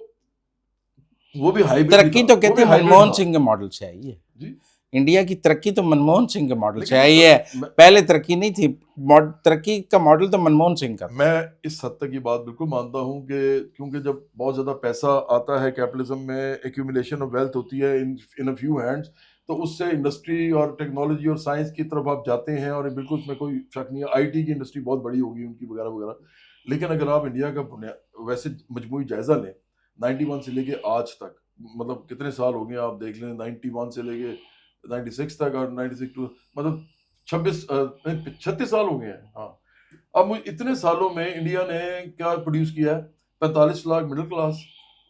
وہ بھی ہائیبرڈ ترقی تو کہتے ہیں منموہن سنگھ کے ماڈل سے آئی ہے. جی, انڈیا کی ترقی تو منموہن سنگھ کے ماڈل سے آئی ہے, پہلے ترقی نہیں تھی. ترقی کا ماڈل تو منموہن سنگھ کا. میں اس حد تک یہ بات بالکل مانتا ہوں کہ کیونکہ جب بہت زیادہ پیسہ آتا ہے کیپٹلزم میں, ایکیومولیشن آف ویلتھ ہوتی ہے ان اے فیو ہینڈز, تو اس سے انڈسٹری اور ٹیکنالوجی اور سائنس کی طرف آپ جاتے ہیں, اور بالکل اس میں کوئی شک نہیں ہے. آئی ٹی کی انڈسٹری بہت بڑی ہوگی ان کی وغیرہ وغیرہ. لیکن اگر آپ انڈیا کا ویسے مجموعی جائزہ لیں 91 سے لے کے آج تک, مطلب کتنے سال ہو گئے آپ دیکھ لیں, 91 سے لے کے 96 تک, اور 96 مطلب 36 سال ہو گئے ہیں. ہاں, اب اتنے سالوں میں انڈیا نے کیا پروڈیوس کیا ہے, 45 لاکھ مڈل کلاس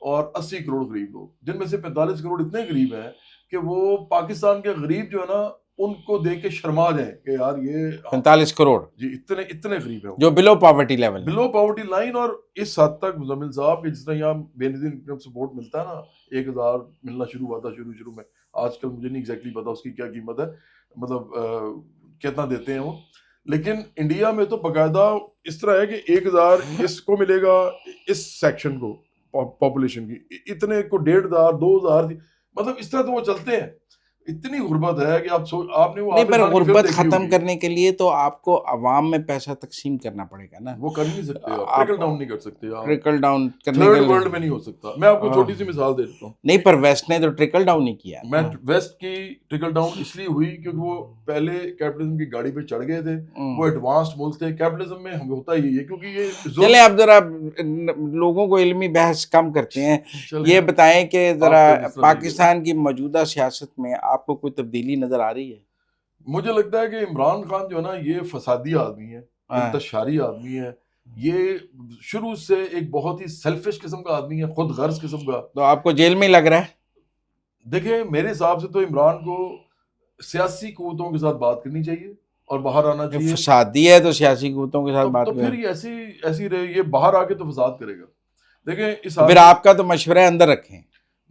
اور 80 کروڑ غریب لوگ, جن میں سے 45 کروڑ اتنے غریب ہیں کہ وہ پاکستان کے غریب جو ہے نا, ان کو دیکھ کے شرما جائیں کہ یار یہ 45 کروڑ جی اتنے غریب ہیں جو بلو پاورٹی لیول, بلو پاورٹی لائن. اور اس حد تک مزمل صاحب کہ جس طرح یہاں بے نظیر انکم سپورٹ ملتا ہے نا, 1000 ملنا شروع ہوا تھا شروع میں, آج کل مجھے نہیں ایگزیکٹلی پتا اس کی کیا قیمت ہے, مطلب کتنا دیتے ہیں وہ. لیکن انڈیا میں تو باقاعدہ اس طرح ہے کہ 1000 اس کو ملے گا, اس سیکشن کو پاپولیشن کی اتنے کو 1500 2000, مطلب اس طرح تو وہ چلتے ہیں. اتنی غربت ہے کہ آپ نے وہ نہیں، عامر پر خان کی فلم غربت دیکھی ختم ہوگی، کرنے کے لیے تو آپ کو عوام میں پیسہ تقسیم کرنا پڑے گا نا. وہ کر ہی نہیں سکتے آپ، آپ ٹرکل ڈاؤن نہیں کر سکتے آپ، ٹرکل ڈاؤن کرنے کے تھرڈ لیے ورلڈ میں نہیں ہو سکتا. میں آپ کو چھوٹی سی مثال دے دیتا ہوں. نہیں، پر ویسٹ نے تو ٹرکل ڈاؤن نہیں کیا میں نا. ویسٹ کی ٹرکل ڈاؤن اس لیے ہوئی کیونکہ وہ پہلے کیپٹلزم کی گاڑی پہ چڑھ گئے تھے، وہ ایڈوانسڈ ملک تھے. کیپٹلزم میں ہم ہوتا ہی ہے کیونکہ یہ چلیں اب ذرا لوگوں کو علمی بحث کم کرتے ہیں. یہ بتائیں کہ ذرا پاکستان کی موجودہ سیاست میں آپ کو کوئی تبدیلی نظر آ رہی ہے؟ مجھے لگتا ہے کہ عمران خان جو ہے نا یہ فسادی آدمی ہے، انتشاری آدمی ہے. یہ شروع سے ایک بہت ہی سیلفش قسم کا آدمی ہے، خود غرض قسم کا. تو آپ کو جیل میں ہی لگ رہا ہے؟ دیکھیں میرے حساب سے تو عمران کو سیاسی قوتوں کے ساتھ بات کرنی چاہیے اور باہر آنا چاہیے. فسادی ہے تو سیاسی قوتوں کے ساتھ بات تو پھر یہ ایسی رہے، یہ باہر آ کے تو فساد کرے گا. دیکھیں اس پھر آپ کا تو مشورہ اندر رکھیں.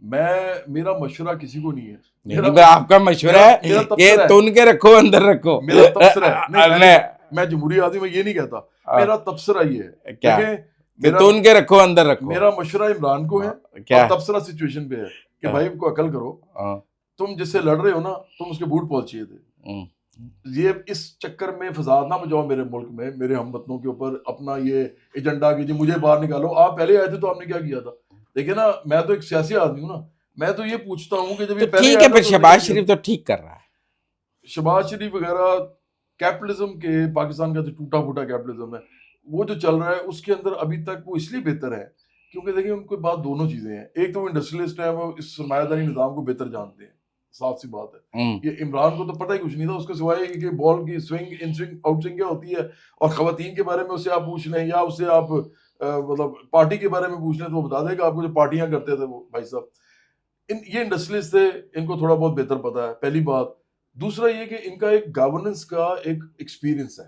میرا مشورہ کسی کو نہیں ہے. آپ کا مشورہ ہے کہ تن کے رکھو اندر رکھو. میرا تبصرہ ہے، میں جمہوری آدمی میں یہ نہیں کہتا، میرا تبصرہ یہ ہے. دیکھیں تن کے رکھو اندر رکھو. میرا مشورہ عمران کو ہے اور تبصرہ سچویشن پہ ہے کہ بھائی کو عقل کرو. تم جس سے لڑ رہے ہو نا، تم اس کے بوٹ پہنچیے تھے. یہ اس چکر میں فساد نہ مچاؤ میرے ملک میں، میرے ہم وطنوں کے اوپر اپنا یہ ایجنڈا کیجیے مجھے باہر نکالو. آپ پہلے آئے تھے تو آپ نے کیا کیا تھا؟ دیکھیں نا، میں تو ایک سیاسی آدمی ہوں نا، میں تو یہ پوچھتا ہوں کہ جب یہ پہلے ٹھیک ہے، پھر شہباز شریف تو ٹھیک کر رہا ہے. شہباز شریف وغیرہ کیپٹلزم کے، پاکستان کا جو ٹوٹا پھوٹا کیپٹلزم ہے وہ جو چل رہا ہے اس کے اندر ابھی تک وہ اس لیے بہتر ہے کیونکہ دیکھیں ان کے بعد دونوں چیزیں ہیں. ایک تو وہ انڈسٹریلسٹ ہیں، وہ اس سرمایہ داری نظام کو بہتر جانتے ہیں، صاف سی بات ہے. یہ عمران کو تو پتہ ہی کچھ نہیں تھا اس کے سوائے کہ بال کی سوئنگ ان سوئنگ آؤٹ سوئنگ کیا ہوتی ہے، اور خواتین کے بارے میں اس سے آپ پوچھ لیں یا اس سے آپ مطلب پارٹی کے بارے میں پوچھ لیں تو وہ بتا دے گا آپ کو جو پارٹیاں کرتے تھے وہ بھائی صاحب. یہ انڈسٹریلسٹ تھے، ان کو تھوڑا بہت بہتر پتا ہے، پہلی بات. دوسرا یہ کہ ان کا ایک گورننس کا ایک ایکسپیرینس ہے،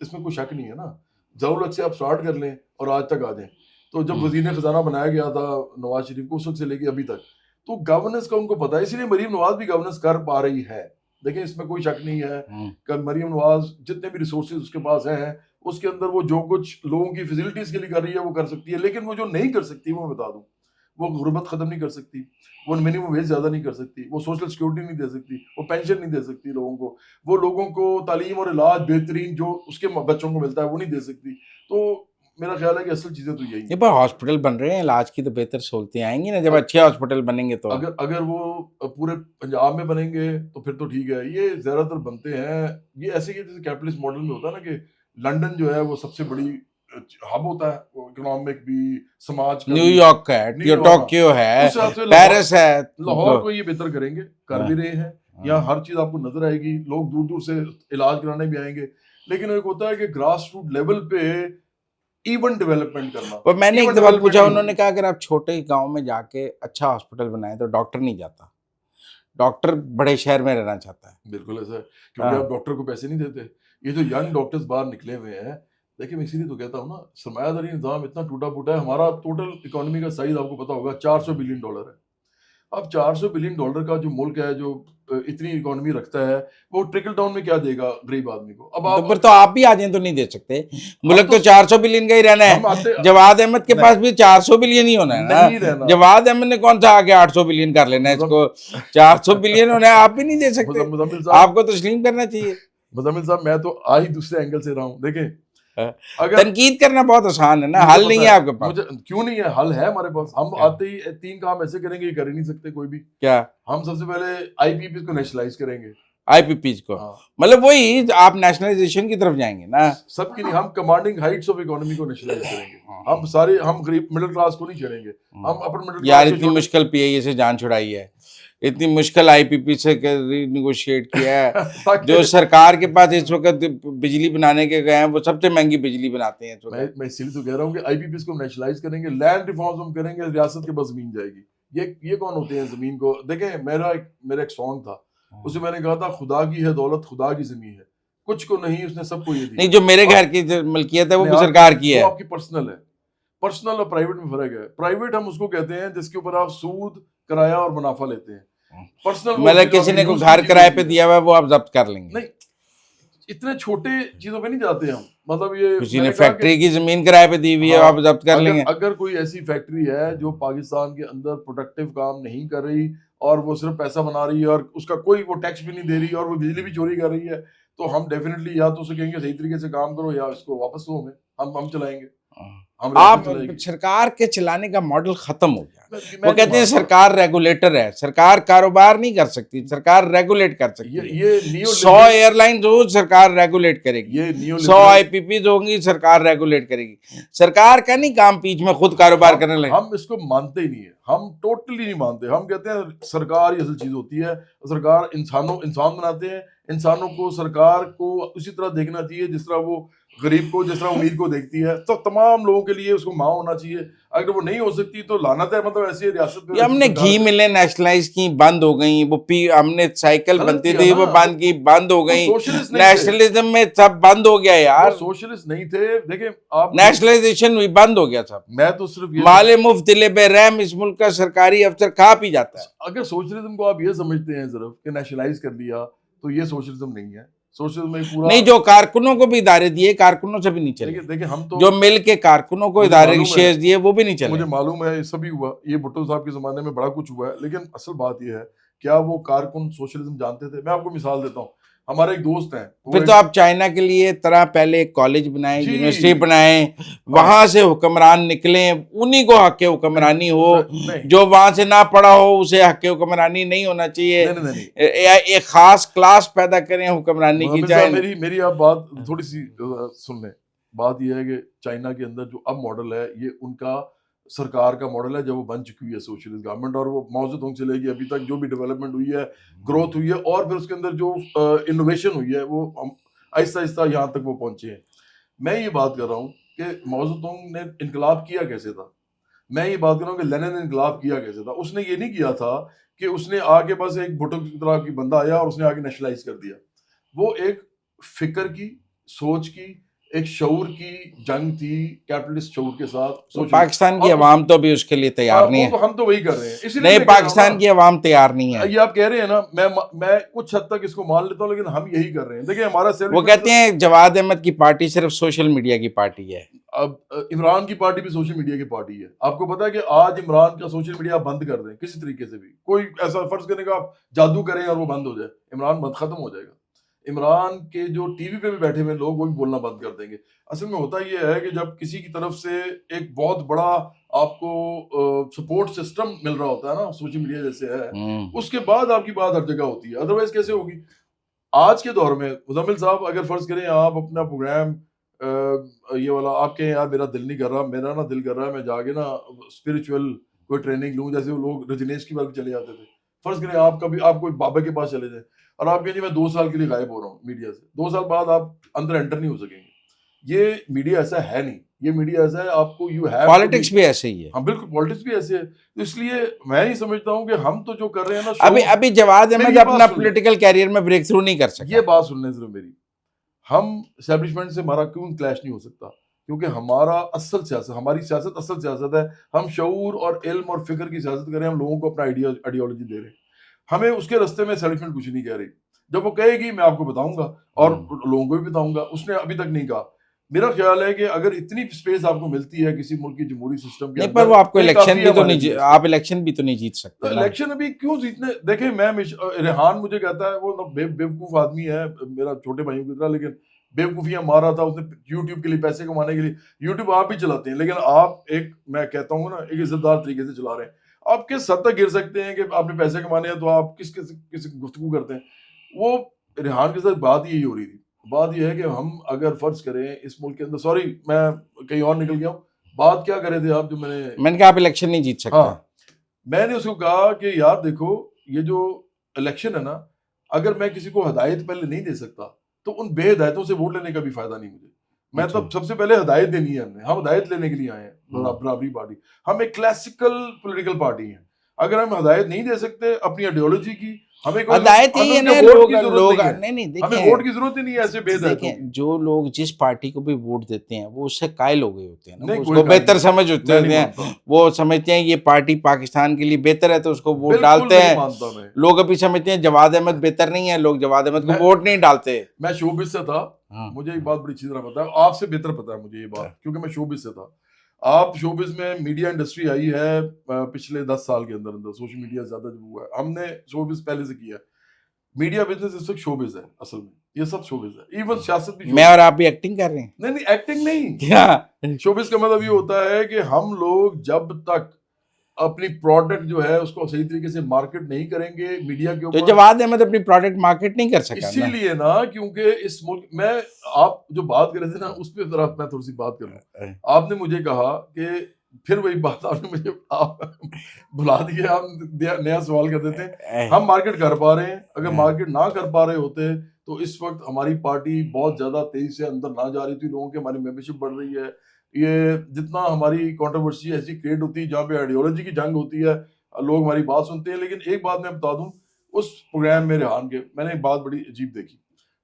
اس میں کوئی شک نہیں ہے نا. ضرورت سے آپ سٹارٹ کر لیں اور آج تک آ جائیں. تو جب وزیر خزانہ بنایا گیا تھا نواز شریف کو، اس وقت سے لے کے ابھی تک تو گورننس کا ان کو پتا ہے، اسی لیے مریم نواز بھی گورننس کر پا رہی ہے. دیکھیں اس میں کوئی شک نہیں ہے کہ مریم نواز جتنے بھی ریسورسز اس کے پاس ہیں اس کے اندر وہ جو کچھ لوگوں کی فیسلٹیز کے لیے کر رہی ہے وہ کر سکتی ہے. لیکن وہ جو نہیں کر سکتی وہ میں بتا دوں، وہ غربت ختم نہیں کر سکتی، وہ منیمم ویج زیادہ نہیں کر سکتی، وہ سوشل سیکورٹی نہیں دے سکتی، وہ پینشن نہیں دے سکتی لوگوں کو، وہ لوگوں کو تعلیم اور علاج بہترین جو اس کے بچوں کو ملتا ہے وہ نہیں دے سکتی. تو میرا خیال ہے کہ اصل چیزیں تو یہی ہیں. پر ہاسپٹل بن رہے ہیں، علاج کی تو بہتر سہولتیں آئیں گی نا جب اچھے ہاسپٹل بنیں گے تو. اگر وہ پورے پنجاب میں بنیں گے تو پھر تو ٹھیک ہے. یہ زیادہ تر بنتے ہیں یہ ایسے کہ جیسے کیپٹلسٹ ماڈل میں ہوتا ہے نا کہ لنڈن جو ہے وہ سب سے بڑی ہب ہوتا ہے، اکنامک بھی، سماج کا. نیو یارک کا ہے، ٹوکیو ہے، پیرس ہے. لاہور کو یہ بہتر کریں گے، کر بھی رہے ہیں. یہاں ہر چیز آپ کو نظر آئے گی، لوگ دور دور سے علاج کرانے بھی آئیں گے. لیکن ایک ہوتا ہے کہ گراس روٹ لیول پہ ایون ڈیولپمنٹ کرنا. میں نے ایک دفعہ پوچھا، انہوں نے کہا اگر آپ چھوٹے ہی گاؤں میں جا کے اچھا ہاسپٹل بنائیں تو ڈاکٹر نہیں جاتا، ڈاکٹر بڑے شہر میں رہنا چاہتا ہے. بالکل ایسا ہے، کیونکہ آپ ڈاکٹر کو پیسے نہیں دیتے. یہ جو ینگ ڈاکٹرز باہر نکلے ہوئے ہیں، دیکھیں میں اسی لیے تو کہتا ہوں نا، سرمایہ داری نظام اتنا ٹوٹا پھوٹا ہے. ہمارا ٹوٹل اکانومی کا سائز آپ کو پتا ہوگا $400 بلین ہے. اب $400 بلین کا جو ملک ہے جو اتنی اکانومی رکھتا ہے، وہ ٹرکل ڈاؤن میں کیا دے گا غریب آدمی کو؟ اب تو آپ بھی آ جائیں تو نہیں دے سکتے. ملک تو 400 بلین کا ہی رہنا ہے. جواد احمد کے پاس بھی 400 بلین ہی ہونا ہے نا. جواد احمد نے کون سا آگے 800 بلین کر لینا ہے، اس کو 400 بلین ہونا ہے. آپ بھی نہیں دے سکتے، آپ کو تسلیم کرنا چاہیے. مزمل صاحب میں تو آج دوسرے اینگل سے رہا ہوں. دیکھیں تنقید کرنا بہت آسان ہے نا، حل نہیں ہے آپ کے پاس. کیوں نہیں ہے؟ حل ہے ہمارے پاس. ہم آتے ہی 3 کام ایسے کریں گے، یہ کر ہی نہیں سکتے کوئی بھی. کیا؟ ہم سب سے پہلے IPPs کو نیشنلائز کریں گے. IPPs کو مطلب وہی آپ نیشنلائزیشن کی طرف جائیں گے نا. سب کی نہیں، ہم کمانڈنگ ہائٹس آف اکانومی کو نیشنلائز کریں گے. ہم سارے، ہم غریب مڈل کلاس کو نہیں چھوڑیں گے. ہم اپر مڈل کلاس. یار اتنی مشکل PIA سے جان چھڑائی ہے، اتنی مشکل IPP سے نیگوشیٹ کیا ہے. جو سرکار کے پاس اس وقت بجلی بنانے کے گئے ہیں وہ سب سے مہنگی بجلی بناتے ہیں. میں اسی لیے تو کہہ رہا ہوں کہ IPPs کو نیشنلائز کریں گے، لینڈ ریفارمز ہم کریں گے، ریاست کے پاس زمین جائے گی. یہ کون ہوتے ہیں زمین کو؟ دیکھیں میرا ایک سانگ تھا، اس میں نے کہا تھا خدا کی ہے دولت، خدا کی زمین ہے، کچھ کو نہیں اس نے سب کو یہ دی. نہیں، جو میرے گھر کی ملکیت ہے وہ بھی سرکار کی ہے. وہ آپ کی پرسنل ہے. پرسنل اور پرائیویٹ میں فرق ہے. پرائیویٹ ہم اس کو کہتے ہیں جس کے اوپر آپ سود، کرایہ اور منافع لیتے ہیں. پرسنل مطلب کسی نے کوئی گھر کرائے پہ دیا ہوا ہے وہ آپ ضبط کر لیں گے. نہیں، اتنے چھوٹے چیزوں پہ نہیں جاتے ہم. مطلب یہ کسی نے فیکٹری کی زمین کرائے پہ دی ہوئی ہے آپ ضبط کر لیں گے. اگر کوئی ایسی فیکٹری ہے جو پاکستان کے اندر پروڈکٹیو کام نہیں کر رہی اور وہ صرف پیسہ بنا رہی ہے اور اس کا کوئی وہ ٹیکس بھی نہیں دے رہی اور وہ بجلی بھی چوری کر رہی ہے، تو ہم ڈیفینیٹلی یا تو اسے کہیں گے صحیح طریقے سے کام کرو یا اس کو واپس دو ہمیں، ہم چلائیں گے، ہم آپ ریاست چلائیں گے۔ سرکار کے چلانے کا ماڈل ختم ہو گیا، میں وہ نہیں کہتے ہیں مانتا۔ سرکار ریگولیٹر ہے، سرکار کاروبار نہیں کر سکتی، سرکار ریگولیٹ کر سکتی ہے۔ یہ نیو 100 ایئر لائنز ہو سرکار ریگولیٹ کرے گی، یہ نیو 100 آئی پی پیز ہوں گی سرکار ریگولیٹ کرے گی۔ سرکار کا نہیں کام پیچ میں خود کاروبار کرنے لگے۔ ہم اس کو مانتے ہی نہیں ہیں، ہم ٹوٹلی نہیں مانتے۔ ہم کہتے ہیں سرکار ہی اصل چیز ہوتی ہے، سرکار انسان بناتے ہیں، انسانوں کو سرکار کو اسی طرح دیکھنا چاہیے جس طرح وہ غریب کو، جس طرح امیر کو دیکھتی ہے، تو تمام لوگوں کے لیے اس کو ماں ہونا چاہیے۔ اگر وہ نہیں ہو سکتی تو لعنت ہے، مطلب ایسی ریاست یہ ہم نے گھی ملیں نیشنلائز کی، بند ہو گئیں، وہ ہم نے سائیکل بنتی تھی وہ بند ہو گئیں، سوشلسٹ نہیں تھے، نیشنلزم میں سب بند ہو گیا یار، وہ سوشلسٹ نہیں تھے۔ دیکھیں آپ، نیشنلائزیشن ہوئی، بند ہو گیا سب، میں تو صرف یہ مال مفت دل بے رحم اس ملک کا سرکاری افسر کھا پی جاتا ہے۔ اگر سوشلزم کو آپ یہ سمجھتے ہیں صرف کہ نیشنلائز کر دیا تو یہ سوشلزم نہیں ہے۔ سوشلزم میں پورا نہیں، جو کارکنوں کو بھی ادارے دیے کارکنوں سے بھی نہیں چلے، دیکھیں ہم تو، جو مل کے کارکنوں کو مجھے ادارے معلوم ہے، شیئر دیے وہ بھی نہیں چلے۔ مجھے معلوم ہے یہ سبھی ہوا، یہ بھٹو صاحب کے زمانے میں بڑا کچھ ہوا ہے، لیکن اصل بات یہ ہے کیا وہ کارکن سوشلزم جانتے تھے؟ میں آپ کو مثال دیتا ہوں، ہمارے ایک دوست ہیں، پھر تو آپ چائنا کے لیے طرح پہلے ایک کالج بنائیں، جی، یونیورسٹی بنائیں، وہاں سے حکمران نکلیں، انہی کو حق حکمرانی ہو، نہیں جو وہاں سے نہ پڑھا ہو اسے حق حکمرانی نہیں ہونا چاہیے، نہیں ایک خاص کلاس پیدا کریں حکمرانی کی محمد جائے۔ صاحب، میری آپ بات تھوڑی سی سن لیں۔ بات یہ ہے کہ چائنا کے اندر جو اب ماڈل ہے یہ ان کا سرکار کا ماڈل ہے، جب وہ بن چکی ہوئی ہے سوشلسٹ گورنمنٹ، اور وہ ماؤ زیدونگ سے لے کے ابھی تک جو بھی ڈیولپمنٹ ہوئی ہے، گروتھ ہوئی ہے، اور پھر اس کے اندر جو انوویشن ہوئی ہے وہ آہستہ آہستہ یہاں تک وہ پہنچے ہیں۔ میں یہ بات کر رہا ہوں کہ ماؤ زیدونگ نے انقلاب کیا کیسے تھا، میں یہ بات کر رہا ہوں کہ لینن نے انقلاب کیا کیسے تھا۔ اس نے یہ نہیں کیا تھا کہ اس نے آ کے بس ایک بھٹو کی طرح کی بندہ آیا اور اس نے آ کے نیشنلائز کر دیا۔ وہ ایک فکر کی، سوچ کی، ایک شعور کی جنگ تھی، کیپٹلسٹ شعور کے ساتھ۔ پاکستان کی عوام تو بھی اس کے لیے تیار نہیں ہے، ہم تو وہی کر رہے ہیں، اسی لیے نہیں میں کہہ رہا ہوں پاکستان کی عوام تیار نہیں نا، ہے۔ یہ آپ کہہ رہے ہیں نا، میں کچھ حد تک اس کو مان لیتا ہوں، لیکن ہم یہی کر رہے ہیں۔ دیکھیں ہمارا وہ کہتے ہیں جواد احمد کی پارٹی صرف سوشل میڈیا کی پارٹی ہے۔ اب عمران کی پارٹی بھی سوشل میڈیا کی پارٹی ہے۔ آپ کو پتا ہے کہ آج عمران کا سوشل میڈیا بند کر دیں کسی طریقے سے بھی، کوئی ایسا فرض کرنے کا آپ جادو کریں اور وہ بند ہو جائے، عمران بند ختم ہو جائے گا۔ عمران کے جو ٹی وی پہ بھی بیٹھے ہوئے لوگ وہ بھی بولنا بند کر دیں گے۔ اصل میں ہوتا یہ ہے کہ جب کسی کی طرف سے ایک بہت بڑا آپ کو سپورٹ سسٹم مل رہا ہوتا ہے نا، سوشل میڈیا جیسے ہے، اس کے بعد آپ کی بات ہر جگہ ہوتی ہے، ادروائز کیسے ہوگی؟ آج کے دور میں مزمل صاحب اگر فرض کریں آپ اپنا پروگرام یہ والا آپ کے یار میرا دل نہیں کر رہا، میرا نا دل کر رہا ہے میں جا کے نا اسپرچل کوئی ٹریننگ لوں، جیسے وہ لوگ رجنیش کی بات چلے جاتے تھے۔ فرض کریں آپ کبھی آپ کوئی بابا کے پاس چلے جائیں اور آپ کہیں جی میں 2 سال کے لیے غائب ہو رہا ہوں میڈیا سے، 2 سال بعد آپ اندر انٹر نہیں ہو سکیں گے۔ یہ میڈیا ایسا ہے نہیں، یہ میڈیا ایسا ہے آپ کو پالیٹکس بھی ایسے ہی ہے۔ ہاں بالکل، پالیٹکس بھی ایسے ہے۔ تو اس لیے میں یہ سمجھتا ہوں کہ ہم تو جو کر رہے ہیں نا، ابھی جواد احمد اپنا پولیٹیکل کیریئر میں بریک تھرو نہیں کر سکتا۔ یہ بات سن لیں صرف میری، ہم اسٹیبلشمنٹ سے ہمارا کیوں کلیش نہیں ہو سکتا؟ کیونکہ ہماری سیاست اصل سیاست ہے، ہم شعور اور علم اور فکر کی سیاست کریں، ہم لوگوں کو اپنا آئیڈیالوجی دے رہے ہیں، ہمیں اس کے راستے میں اسٹیبلشمنٹ کچھ نہیں کہہ رہی۔ جب وہ کہے گی میں آپ کو بتاؤں گا اور لوگوں کو بھی بتاؤں گا، اس نے ابھی تک نہیں کہا۔ میرا خیال ہے کہ اگر اتنی اسپیس آپ کو ملتی ہے کسی ملک کی جمہوری سسٹم کے نہیں، اندر، پر وہ آپ کو تو یہ الیکشن کافی بھی تو ہمارے نہیں، لیے۔ آپ الیکشن بھی تو نہیں جیت سکتے نا۔ الیکشن ابھی کیوں جیتنے؟ دیکھیں میں ریحان مجھے کہتا ہے وہ بیوقوف آدمی ہے میرا چھوٹے بھائیوں کی طرح، لیکن بیوقوفیاں مارا تھا اس نے یوٹیوب کے لیے، پیسے کمانے کے لیے۔ یوٹیوب آپ بھی چلاتے ہیں، لیکن آپ ایک، میں کہتا ہوں نا، ایک عزت دار طریقے سے چلا رہے ہیں۔ آپ کس حد تک گر سکتے ہیں کہ آپ نے پیسے کمانے ہیں تو آپ کس گفتگو کرتے ہیں؟ وہ ریحان کے ساتھ بات یہی ہو رہی تھی۔ بات یہ ہے کہ ہم اگر فرض کریں اس ملک کے اندر، سوری میں کہیں اور نکل گیا ہوں، بات کیا کرے تھے آپ جو میں نے کہا آپ الیکشن نہیں جیت سکتے۔ ہاں، میں نے اس کو کہا کہ یار دیکھو یہ جو الیکشن ہے نا، اگر میں کسی کو ہدایت پہلے نہیں دے سکتا تو ان بے ہدایتوں سے ووٹ لینے کا بھی فائدہ نہیں مجھے۔ میں تب سب سے پہلے ہدایت دینی ہے، ہم ہدایت لینے کے لیے آئے ہیں، برابری پارٹی، ہم ایک کلاسیکل پولیٹیکل پارٹی ہیں۔ اگر ہم ہدایت نہیں دے سکتے اپنی آئیڈیالوجی کی، ہمیں ہدایت ہی ہے نا، ووٹ کی لوگ ضرورت نہیں ہے، نہیں ہمیں ووٹ کی ضرورت ہی نہیں ہے ایسے بے ہدایتوں دیکھیں، کی۔ جو لوگ جس پارٹی کو بھی ووٹ دیتے ہیں وہ اس سے قائل ہو گئے ہوتے ہیں نا، نہیں، اس کوئی کو قائل بہتر نہیں، سمجھ ہوتے میں نہیں ہیں، مانتا، وہ سمجھتے ہیں یہ پارٹی پاکستان کے لیے بہتر ہے تو اس کو ووٹ بالکل ڈالتے نہیں ہیں۔ مانتا میں۔ لوگ ابھی سمجھتے ہیں جواد احمد بہتر نہیں ہے، لوگ جواد احمد کو ووٹ نہیں ڈالتے۔ میں شوبز سے تھا، مجھے ایک بات بڑی اچھی طرح پتا ہے، آپ سے بہتر پتا ہے مجھے یہ بات، کیونکہ میں شوبز سے تھا۔ آپ شوبز میں میڈیا انڈسٹری آئی ہے پچھلے 10 سال کے اندر اندر، سوشل میڈیا زیادہ جب ہوا ہے، ہم نے شوبز پہلے سے کیا ہے. میڈیا بزنس اس وقت شوبز ہے اصل میں، یہ سب شوبز ہے، ایون سیاست بھی میں اور آپ بھی ایکٹنگ کر رہے ہیں نہیں نہیں ایکٹنگ نہیں. کیا؟ شوبز کا مطلب یہ ہوتا ہے کہ ہم لوگ جب تک اپنی پروڈکٹ جو ہے اس کو صحیح طریقے سے مارکیٹ نہیں کریں گے میڈیا کے تو اوپر. جواد احمد اپنی پروڈکٹ مارکیٹ نہیں کر سکا اسی نا. لیے نا، کیونکہ اس ملک میں آپ جو بات کر رہے تھے نا اس پہ ذرا میں تھوڑی سی بات کر لوں. آپ نے مجھے کہا کہ پھر وہی بات آپ نے مجھے بلا دی ہے، آپ نیا سوال کر دیتے ہیں. ہم مارکیٹ کر پا رہے ہیں، اگر مارکیٹ نہ کر پا رہے ہوتے تو اس وقت ہماری پارٹی بہت زیادہ تیزی سے اندر نہ جا رہی تھی، لوگوں کی ہماری ممبرشپ بڑھ رہی ہے. یہ جتنا ہماری کنٹروورسی ایسی کریٹ ہوتی ہے جہاں پہ آئیڈیالوجی کی جنگ ہوتی ہے، لوگ ہماری بات سنتے ہیں. لیکن ایک بات میں بتا دوں، اس پروگرام میں ریحان کے میں نے ایک بات بڑی عجیب دیکھی.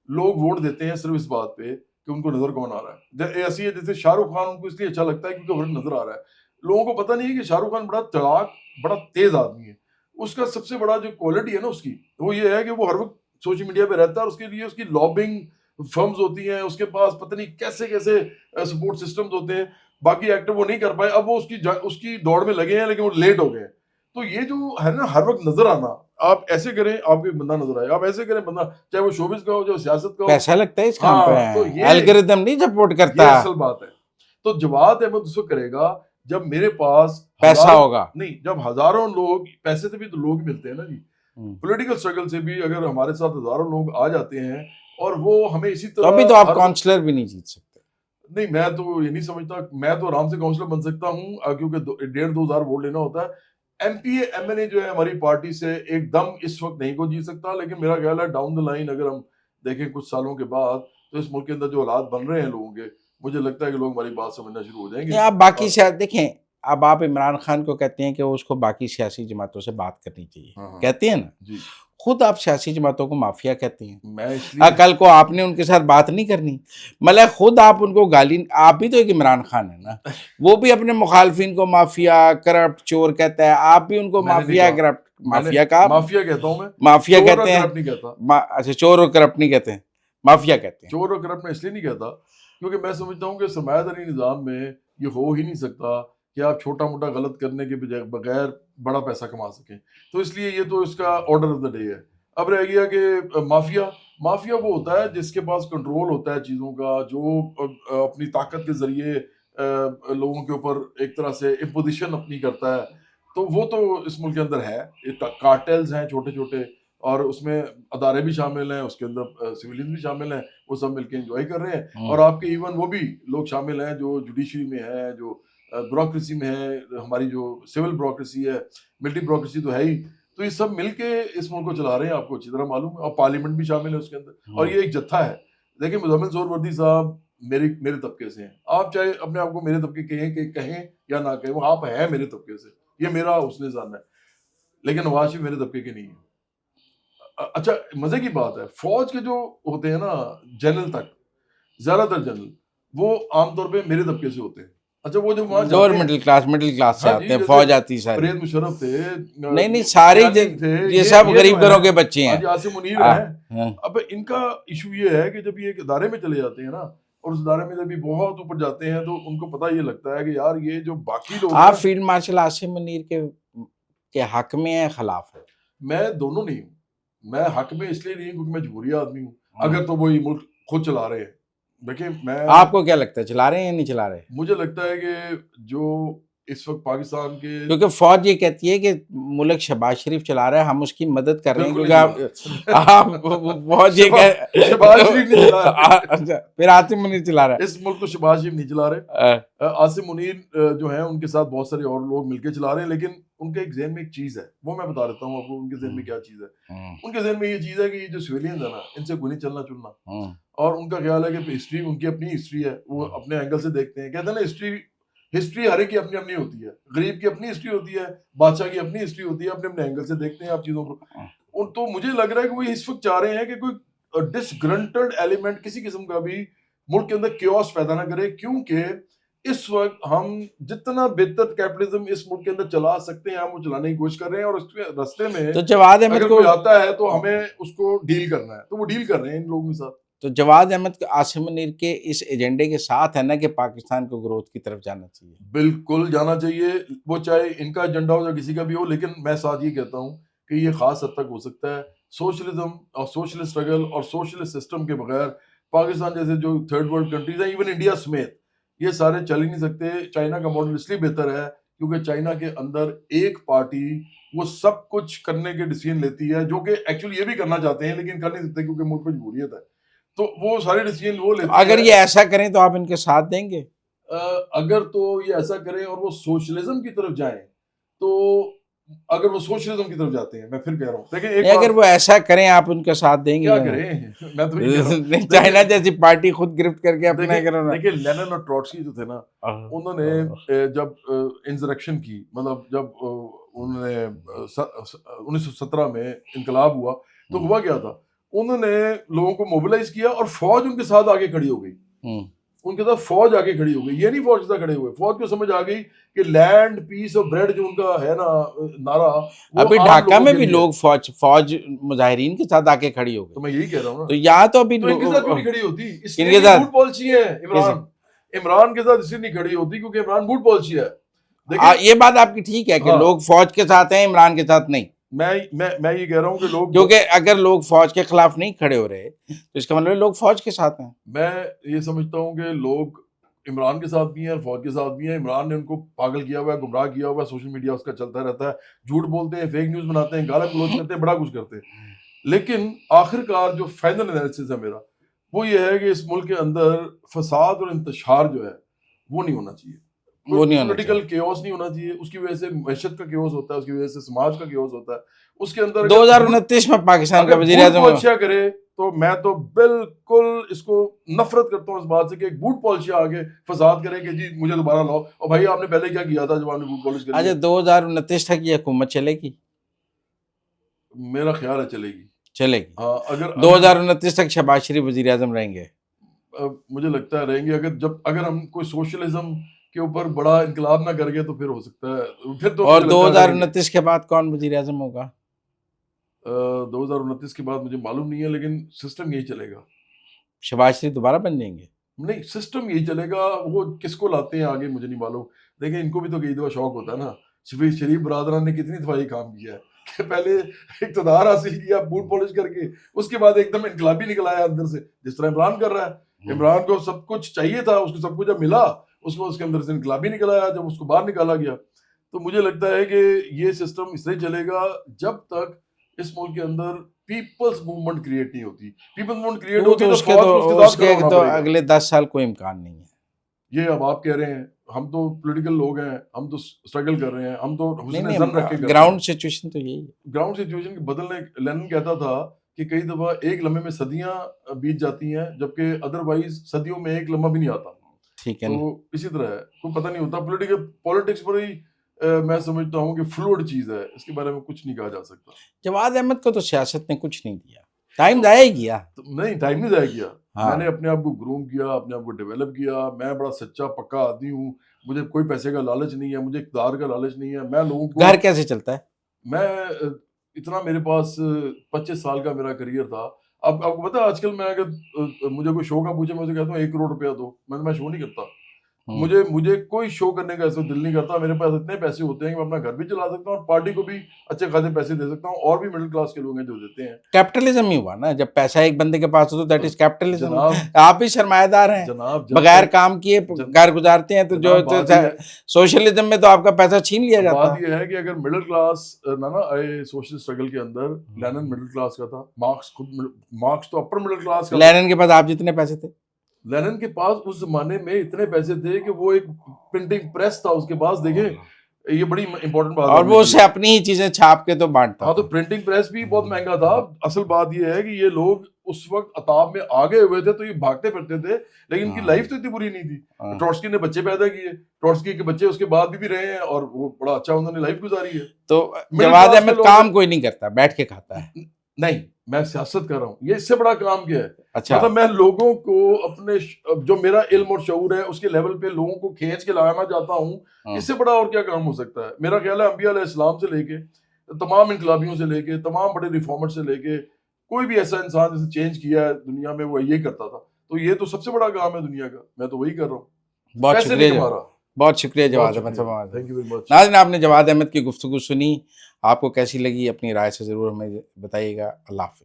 لوگ ووٹ دیتے ہیں صرف اس بات پہ کہ ان کو نظر کون آ رہا ہے. ایسی ہے جیسے شاہ رخ خان ان کو اس لیے اچھا لگتا ہے کیونکہ وہ نظر آ رہا ہے. لوگوں کو پتہ نہیں ہے کہ شاہ رخ خان بڑا چلاک، بڑا تیز آدمی ہے. اس کا سب سے بڑا جو کوالٹی ہے نا اس کی، وہ یہ ہے کہ وہ ہر وقت سوشل میڈیا پہ رہتا ہے، اور اس کے لیے اس کی لابنگ فرمز ہوتی ہیں، اس کے پاس پتہ نہیں کیسے کیسے سپورٹ سسٹمز ہوتے ہیں. باقی ایکٹر وہ نہیں کر پائے، اب وہ اس کی دوڑ میں لگے ہیں لیکن وہ لیٹ ہو گئے ہیں. تو یہ جو ہے نا ہر وقت نظر آنا، آپ ایسے کریں آپ کو بندہ نظر آئے، آپ ایسے کریں بندہ، چاہے وہ شوبز کا ہو چاہے سیاست کا ہو. پیسہ لگتا ہے اس کام پہ، ہاں تو یہ الگوریتم نہیں سپورٹ کرتا. یہ اصل بات ہے. تو جواد احمد اس کو کرے گا جب میرے پاس پیسہ ہوگا. نہیں، جب ہزاروں لوگ، پیسے سے بھی تو لوگ ملتے ہیں نا جی. پولیٹیکل سٹرگل سے بھی اگر ہمارے ساتھ ہزاروں لوگ آ جاتے ہیں اور وہ ہمیں اسی تو طرح، ابھی تو آپ کاؤنسلر بھی نہیں جیت سکتے. نہیں میں تو یہ نہیں سمجھتا، میں تو آرام سے کاؤنسلر بن سکتا ہوں کیونکہ 1,500-2,000 ووٹ لینا ہوتا ہے. M P A M N A جو ہے ہماری پارٹی سے ایک دم اس وقت نہیں کو جیت سکتا، لیکن میرا خیال ہے ڈاؤن دا لائن اگر ہم دیکھیں کچھ سالوں کے بعد تو اس ملک کے اندر جو حالات بن رہے ہیں لوگوں کے، مجھے لگتا ہے کہ لوگ ہماری بات سمجھنا شروع ہو جائیں گے. آپ باقی دیکھیں، اب آپ عمران خان کو کہتے ہیں کہ اس کو باقی سیاسی جماعتوں سے بات کرنی چاہیے، کہتے ہیں نا. جی خود آپ سیاسی جماعتوں کو مافیا کہتے ہیں. میں اس لیے کل کو آپ نے ان کے ساتھ بات نہیں کرنی، مطلب خود آپ ان کو گالی، آپ بھی تو ایک عمران خان ہے نا، وہ بھی اپنے مخالفین کو مافیا، کرپٹ، چور کہتا ہے، آپ بھی ان کو مافیا، کرپٹ، مافیا کا مافیا کہتا ہوں میں، مافیا چور اور کہتے ہیں. کرپٹ نہیں کہتا. اچھا، چور اور کرپٹ نہیں کہتے ہیں، مافیا کہتے ہیں. چور اور کرپٹ میں اس لیے نہیں کہتا کیونکہ میں سمجھتا ہوں کہ سرمایہ داری نظام میں یہ ہو ہی نہیں سکتا کہ آپ چھوٹا موٹا غلط کرنے کے بغیر بڑا پیسہ کما سکیں. تو اس لیے یہ تو اس کا آرڈر آف دا ڈے ہے. اب رہ گیا کہ مافیا وہ ہوتا ہے جس کے پاس کنٹرول ہوتا ہے چیزوں کا، جو اپنی طاقت کے ذریعے لوگوں کے اوپر ایک طرح سے امپوزیشن اپنی کرتا ہے. تو وہ تو اس ملک کے اندر ہے، کارٹیلز ہیں چھوٹے چھوٹے، اور اس میں ادارے بھی شامل ہیں، اس کے اندر سویلینز بھی شامل ہیں، وہ سب مل کے انجوائے کر رہے ہیں. اور آپ کے ایون وہ بھی لوگ شامل ہیں جو جوڈیشری میں ہے، جو بیوروکریسی میں ہے، ہماری جو سول بیوروکریسی ہے، ملٹری بیوروکریسی تو ہے ہی. تو یہ سب مل کے اس ملک کو چلا رہے ہیں، آپ کو اچھی طرح معلوم ہے. اور پارلیمنٹ بھی شامل ہے اس کے اندر، اور یہ ایک جتھا ہے. دیکھیں مزمل سہروردی صاحب میرے طبقے سے ہیں، آپ چاہے اپنے آپ کو میرے طبقے کہیں یا نہ کہیں، وہ آپ ہیں میرے طبقے سے، یہ میرا حسن ظن ہے. لیکن نواز شریف میرے طبقے کے نہیں ہیں. اچھا مزے کی بات ہے، فوج کے جو ہوتے ہیں نا جنرل تک، زیادہ تر جنرل وہ عام طور پہ میرے طبقے سے ہوتے ہیں. اچھا وہ جب وہاں لوور جاتے ہیں، مڈل کلاس سے ہاں آتے جی، ہیں، جیسے فوج آتی ساری. پرویز مشرف تھے، نہیں سارے یہ سب غریب گھروں کے بچے ہیں. آج عاصم منیر ہیں. اب ان کا ایشو یہ ہے کہ جب یہ ایک ادارے میں چلے جاتے ہیں نا، اور اس ادارے میں جب یہ بہت اوپر جاتے ہیں تو ان کو پتہ یہ لگتا ہے کہ یار یہ جو باقی لوگ آپ فیلڈ مارشل عاصم منیر کے حق میں ہیں، خلاف ہے؟ میں دونوں نہیں ہوں. میں حق میں اس لیے نہیں ہوں کیونکہ میں جمہوری آدمی ہوں. اگر تو وہ یہ ملک خود چلا رہے ہیں، دیکھیں میں، آپ کو کیا لگتا ہے چلا رہے ہیں یا نہیں چلا رہے؟ مجھے لگتا ہے کہ جو اس وقت پاکستان کے، کیونکہ فوج یہ کہتی ہے کہ ملک شہباز شریف چلا رہا ہے، ہم اس کی مدد کر رہے ہیں، بالکل کیونکہ آپ فوج یہ شہباز شریف نہیں چلا رہے. اچھا پھر عاصم منیر چلا رہا ہے. اس ملک کو شہباز شریف نہیں چلا رہے، عاصم منیر جو ہیں ان کے ساتھ بہت سارے اور لوگ مل کے چلا رہے ہیں. لیکن ان کے ایک ذہن میں ایک چیز ہے، وہ میں بتا دیتا ہوں آپ کو ان کے ذہن میں کیا چیز ہے. ان کے ذہن میں یہ چیز ہے کہ یہ جو سویلینز ہے نا، ان سے کوئی نہیں چلنا چلنا. اور ان کا خیال ہے کہ ہسٹری ان کی اپنی ہسٹری ہے، وہ اپنے اینگل سے دیکھتے ہیں. کہتے ہیں نا ہسٹری ہر ایک کی اپنی اپنی ہوتی ہے، غریب کی اپنی ہسٹری ہوتی ہے، بادشاہ کی اپنی ہسٹری ہوتی ہے، اپنے اپنے اینگل سے دیکھتے ہیں آپ چیزوں کو. تو مجھے لگ رہا ہے کہ وہ اس وقت چاہ رہے ہیں کہ کوئی ڈسگرنٹڈ ایلیمنٹ کسی قسم کا بھی ملک کے اندر کیوس پیدا نہ کرے، کیونکہ اس وقت ہم جتنا بہتر کیپٹلزم اس ملک کے اندر چلا سکتے ہیں ہم وہ چلانے کی کوشش کر رہے ہیں. اور اس کے راستے میں تو جواد احمد اگر کو کوئی آتا ہے تو ہمیں اس کو ڈیل کرنا ہے، تو وہ ڈیل کر رہے ہیں ان لوگوں کے ساتھ. تو جواد احمد عاصم منیر کے اس ایجنڈے کے ساتھ ہے نا کہ پاکستان کو گروتھ کی طرف جانا چاہیے؟ بالکل جانا چاہیے، وہ چاہے ان کا ایجنڈا ہو یا کسی کا بھی ہو، لیکن میں ساتھ یہ کہتا ہوں کہ یہ خاص حد تک ہو سکتا ہے۔ سوشلزم اور سوشلسٹ اسٹرگل اور سوشلسٹ سسٹم کے بغیر پاکستان جیسے جو تھرڈ ورلڈ کنٹریز ہیں، ایون انڈیا سمیت، یہ سارے چل ہی نہیں سکتے۔ چائنا کا ماڈل اس لیے بہتر ہے کیونکہ چائنا کے اندر ایک پارٹی وہ سب کچھ کرنے کے ڈیسیژن لیتی ہے، جو کہ ایکچولی یہ بھی کرنا چاہتے ہیں لیکن کر نہیں سکتے کیونکہ ملک میں جمہوریت ہے، تو وہ سارے ڈیسیژن وہ لیتے ہیں۔ اگر یہ ایسا کریں تو آپ ان کے ساتھ دیں گے؟ اگر تو یہ ایسا کریں اور وہ سوشلزم کی طرف جائیں، تو اگر وہ سوشلزم کی طرف جاتے ہیں، میں پھر کہہ رہا ہوں دیکھیں ایک اگر وہ ایسا کریں آپ ان کا ساتھ دیں گے؟ کیا کریں، میں تو یہ کہہ رہا ہوں چائنا جیسی پارٹی خود گرفت کر کے اپنا کرنا۔ دیکھیں لینن اور ٹروٹسکی جو تھے نا، انہوں نے جب انسرکشن کی، مطلب جب انہوں نے 1917 میں انقلاب ہوا تو ہوا کیا تھا، انہوں نے لوگوں کو موبلائز کیا اور فوج ان کے ساتھ آگے کھڑی ہو گئی، ان کے ساتھ فوج آگے کھڑی ہو گئی۔ یہ نہیں فوج کے ساتھ کھڑے ہوئے، فوج کو سمجھ آ گئی کہ لینڈ پیس اور بریڈ جو ان کا ہے نا نعرہ، ابھی ڈھاکہ میں بھی لوگ فوج مظاہرین کے ساتھ آ کے کھڑی ہو گئی، تو میں یہی کہہ رہا ہوں نا، تو یہاں تو ابھی تو ان کے ساتھ کیوں نہیں کھڑی ہوتی؟ اس ان لیے کے ساتھ بوٹ پالیسی ہے عمران کے ساتھ اس لیے نہیں کھڑی ہوتی کیونکہ عمران بوٹ پالیسی ہے۔ یہ بات آپ کی ٹھیک ہے کہ لوگ فوج کے ساتھ ہیں، عمران کے ساتھ نہیں۔ میں یہ کہہ رہا ہوں کہ لوگ، کیونکہ اگر لوگ فوج کے خلاف نہیں کھڑے ہو رہے تو اس کا مطلب لوگ فوج کے ساتھ ہیں۔ میں یہ سمجھتا ہوں کہ لوگ عمران کے ساتھ بھی ہیں اور فوج کے ساتھ بھی ہیں۔ عمران نے ان کو پاگل کیا ہوا ہے، گمراہ کیا ہوا ہے، سوشل میڈیا اس کا چلتا رہتا ہے، جھوٹ بولتے ہیں، فیک نیوز بناتے ہیں، گالا گلوچ کرتے ہیں، بڑا کچھ کرتے ہیں، لیکن آخر کار جو فائنل انالیسس ہے میرا وہ یہ ہے کہ اس ملک کے اندر فساد اور انتشار جو ہے وہ نہیں ہونا چاہیے، پولیٹیکل کیوس نہیں ہونا چاہیے۔ اس کی وجہ سے معیشت کا کیوس ہوتا ہے، اس کی وجہ سے سماج کا کیوس ہوتا ہے۔ اس کے اندر 2029 میں پاکستان کا وزیر اعظم پالیسیاں کرے تو میں تو بالکل اس کو نفرت کرتا ہوں اس بات سے کہ ایک بوٹ پالیسی آگے فساد کرے کہ جی مجھے دوبارہ لاؤ، اور بھائی آپ نے پہلے کیا کیا تھا جب آپ نے بوٹ پالیسی کری؟ اچھا 2029 تک یہ حکومت چلے گی؟ میرا خیال ہے چلے گی۔ ہاں، اگر 2029 تک شہباز شریف وزیر اعظم رہیں گے؟ مجھے لگتا ہے رہیں گے، اگر ہم کوئی سوشلزم کے اوپر بڑا انقلاب نہ کر گئے تو پھر ہو سکتا ہے پھر تو۔ اور 2029 کے بعد کون وزیر اعظم ہوگا؟ 2029 کے بعد مجھے معلوم نہیں ہے، لیکن سسٹم یہی چلے گا۔ شہباز شریف دوبارہ بن جائیں گے؟ نہیں، سسٹم یہی چلے گا، وہ کس کو لاتے ہیں آگے مجھے نہیں معلوم۔ دیکھیں ان کو بھی تو کئی دفعہ شوق ہوتا ہے نا، شریف برادران نے کتنی دفعہ یہ کام کیا ہے کہ پہلے اقتدار حاصل کیا بوٹ پالش کر کے، اس کے بعد ایک دم انقلابی نکل آیا اندر سے، جس طرح عمران کر رہا ہے۔ عمران کو سب کچھ چاہیے تھا، اس کو سب کچھ جب ملا اس کو اس کے اندر سے انقلابی نکل آیا جب اس کو باہر نکالا گیا۔ تو مجھے لگتا ہے کہ یہ سسٹم اس لیے چلے گا جب تک اس ملک کے اندر پیپلز موومنٹ کریٹ نہیں ہوتی۔ پیپلز موومنٹ کریٹ ہوتی تو فوج کو اس کے ساتھ کھڑا ہونا تو پڑے گا۔ اگلے 10 سال کوئی امکان نہیں ہے۔ یہ اب آپ کہہ رہے ہیں، ہم تو پولیٹیکل لوگ ہیں، ہم تو اسٹرگل کر رہے ہیں، ہم تو حسن زن رکھ کے گراؤنڈ سچویشن تو یہی ہے۔ گراؤنڈ سچویشن کے بدلنے، لینن کہتا تھا کہ کئی دفعہ ایک لمحے میں صدیاں بیت جاتی ہیں جبکہ ادروائز صدیوں میں ایک لمحہ بھی نہیں آتا۔ ٹھیک ہے، تو اسی طرح ہے، کوئی پتہ نہیں ہوتا۔ پولیٹکس بڑی میں سمجھتا ہوں کہ فلوئڈ چیز ہے، اس کے بارے میں کچھ نہیں کہا جا سکتا۔ جواد احمد کو تو سیاست نے کچھ نہیں دیا، ٹائم ضائع کیا۔ نہیں، ٹائم نہیں ضائع کیا، میں نے اپنے آپ کو گروم کیا، اپنے آپ کو ڈیولپ کیا۔ میں بڑا سچا پکا آدمی ہوں، مجھے کوئی پیسے کا لالچ نہیں ہے، مجھے اقتدار کا لالچ نہیں ہے۔ میں لوگوں کو، گھر کیسے چلتا ہے؟ میں اتنا، میرے پاس 25 سال کا میرا کریئر تھا۔ اب آپ کو پتا ہے آج کل میں اگر مجھے کوئی شو کا پوچھے، میں اسے کہتا ہوں 1 کروڑ روپیہ دو، میں شو نہیں کرتا۔ مجھے کوئی شو کرنے کا ایسا دل نہیں کرتا۔ میرے پاس اتنے پیسے ہوتے ہیں کہ میں اپنا گھر بھی چلا سکتا ہوں اور پارٹی کو بھی اچھے خاصے پیسے دے سکتا ہوں، اور بھی مڈل کلاس کے لوگ ہیں جو دیتے ہیں۔ کیپٹلزم ہی ہوا نا، جب پیسہ ایک بندے کے پاس ہو تو دیٹ از کیپٹلزم۔ جناب، آپ بھی سرمایہ دار ہیں، جناب بغیر کام کیے گھر گزارتے ہیں، تو جو سوشلزم میں تو آپ کا پیسہ چھین لیا جاتا ہے۔ بات یہ ہے کہ اگر مڈل کلاس نہ آئے سوشل اسٹرگل کے اندر، لینن مڈل کلاس کا تھا، مارکس تو اپر مڈل کلاس کا۔ لینن کے پاس آپ جتنے پیسے تھے؟ لینن کے پاس اس زمانے میں اتنے پیسے تھے کہ وہ ایک پرنٹنگ پریس تھا اس کے پاس، دیکھیں یہ بڑی امپورٹنٹ بات ہے، اور وہ اسے اپنی ہی چیزیں چھاپ کے تو بانٹتا۔ ہاں، تو پرنٹنگ پریس بھی بہت مہنگا تھا۔ اصل بات یہ ہے کہ یہ لوگ اس وقت عطاب میں آگے ہوئے تھے تو یہ بھاگتے پھرتے تھے، لیکن ان کی لائف تو اتنی بری نہیں تھی۔ ٹروٹسکی نے بچے پیدا کیے، ٹروٹسکی کے بچے اس کے بعد بھی رہے ہیں اور وہ بڑا اچھا انہوں نے لائف گزاری ہے۔ تو جواد احمد کام کوئی نہیں کرتا، بیٹھ کے کھاتا ہے؟ نہیں، میں سیاست کر رہا ہوں، یہ اس سے بڑا کام کیا ہے؟ اچھا، مطلب میں لوگوں کو اپنے جو میرا علم اور شعور ہے اس کے لیول پہ لوگوں کو کھینچ کے لانا چاہتا ہوں۔ اس سے بڑا اور کیا کام ہو سکتا ہے؟ میرا خیال ہے انبیاء علیہ السلام سے لے کے تمام انقلابیوں سے لے کے تمام بڑے ریفارمر سے لے کے کوئی بھی ایسا انسان جسے چینج کیا ہے دنیا میں وہ یہ کرتا تھا، تو یہ تو سب سے بڑا کام ہے دنیا کا، میں تو وہی کر رہا ہوں. بہت پیسے شکریہ نہیں کما رہا. بہت شکریہ جواد بہت احمد شکریہ. صاحب. تھینک یو ویری مچ. ناظرین آپ نے جواد احمد کی گفتگو سنی، آپ کو کیسی لگی اپنی رائے سے ضرور ہمیں بتائیے گا. اللہ حافظ.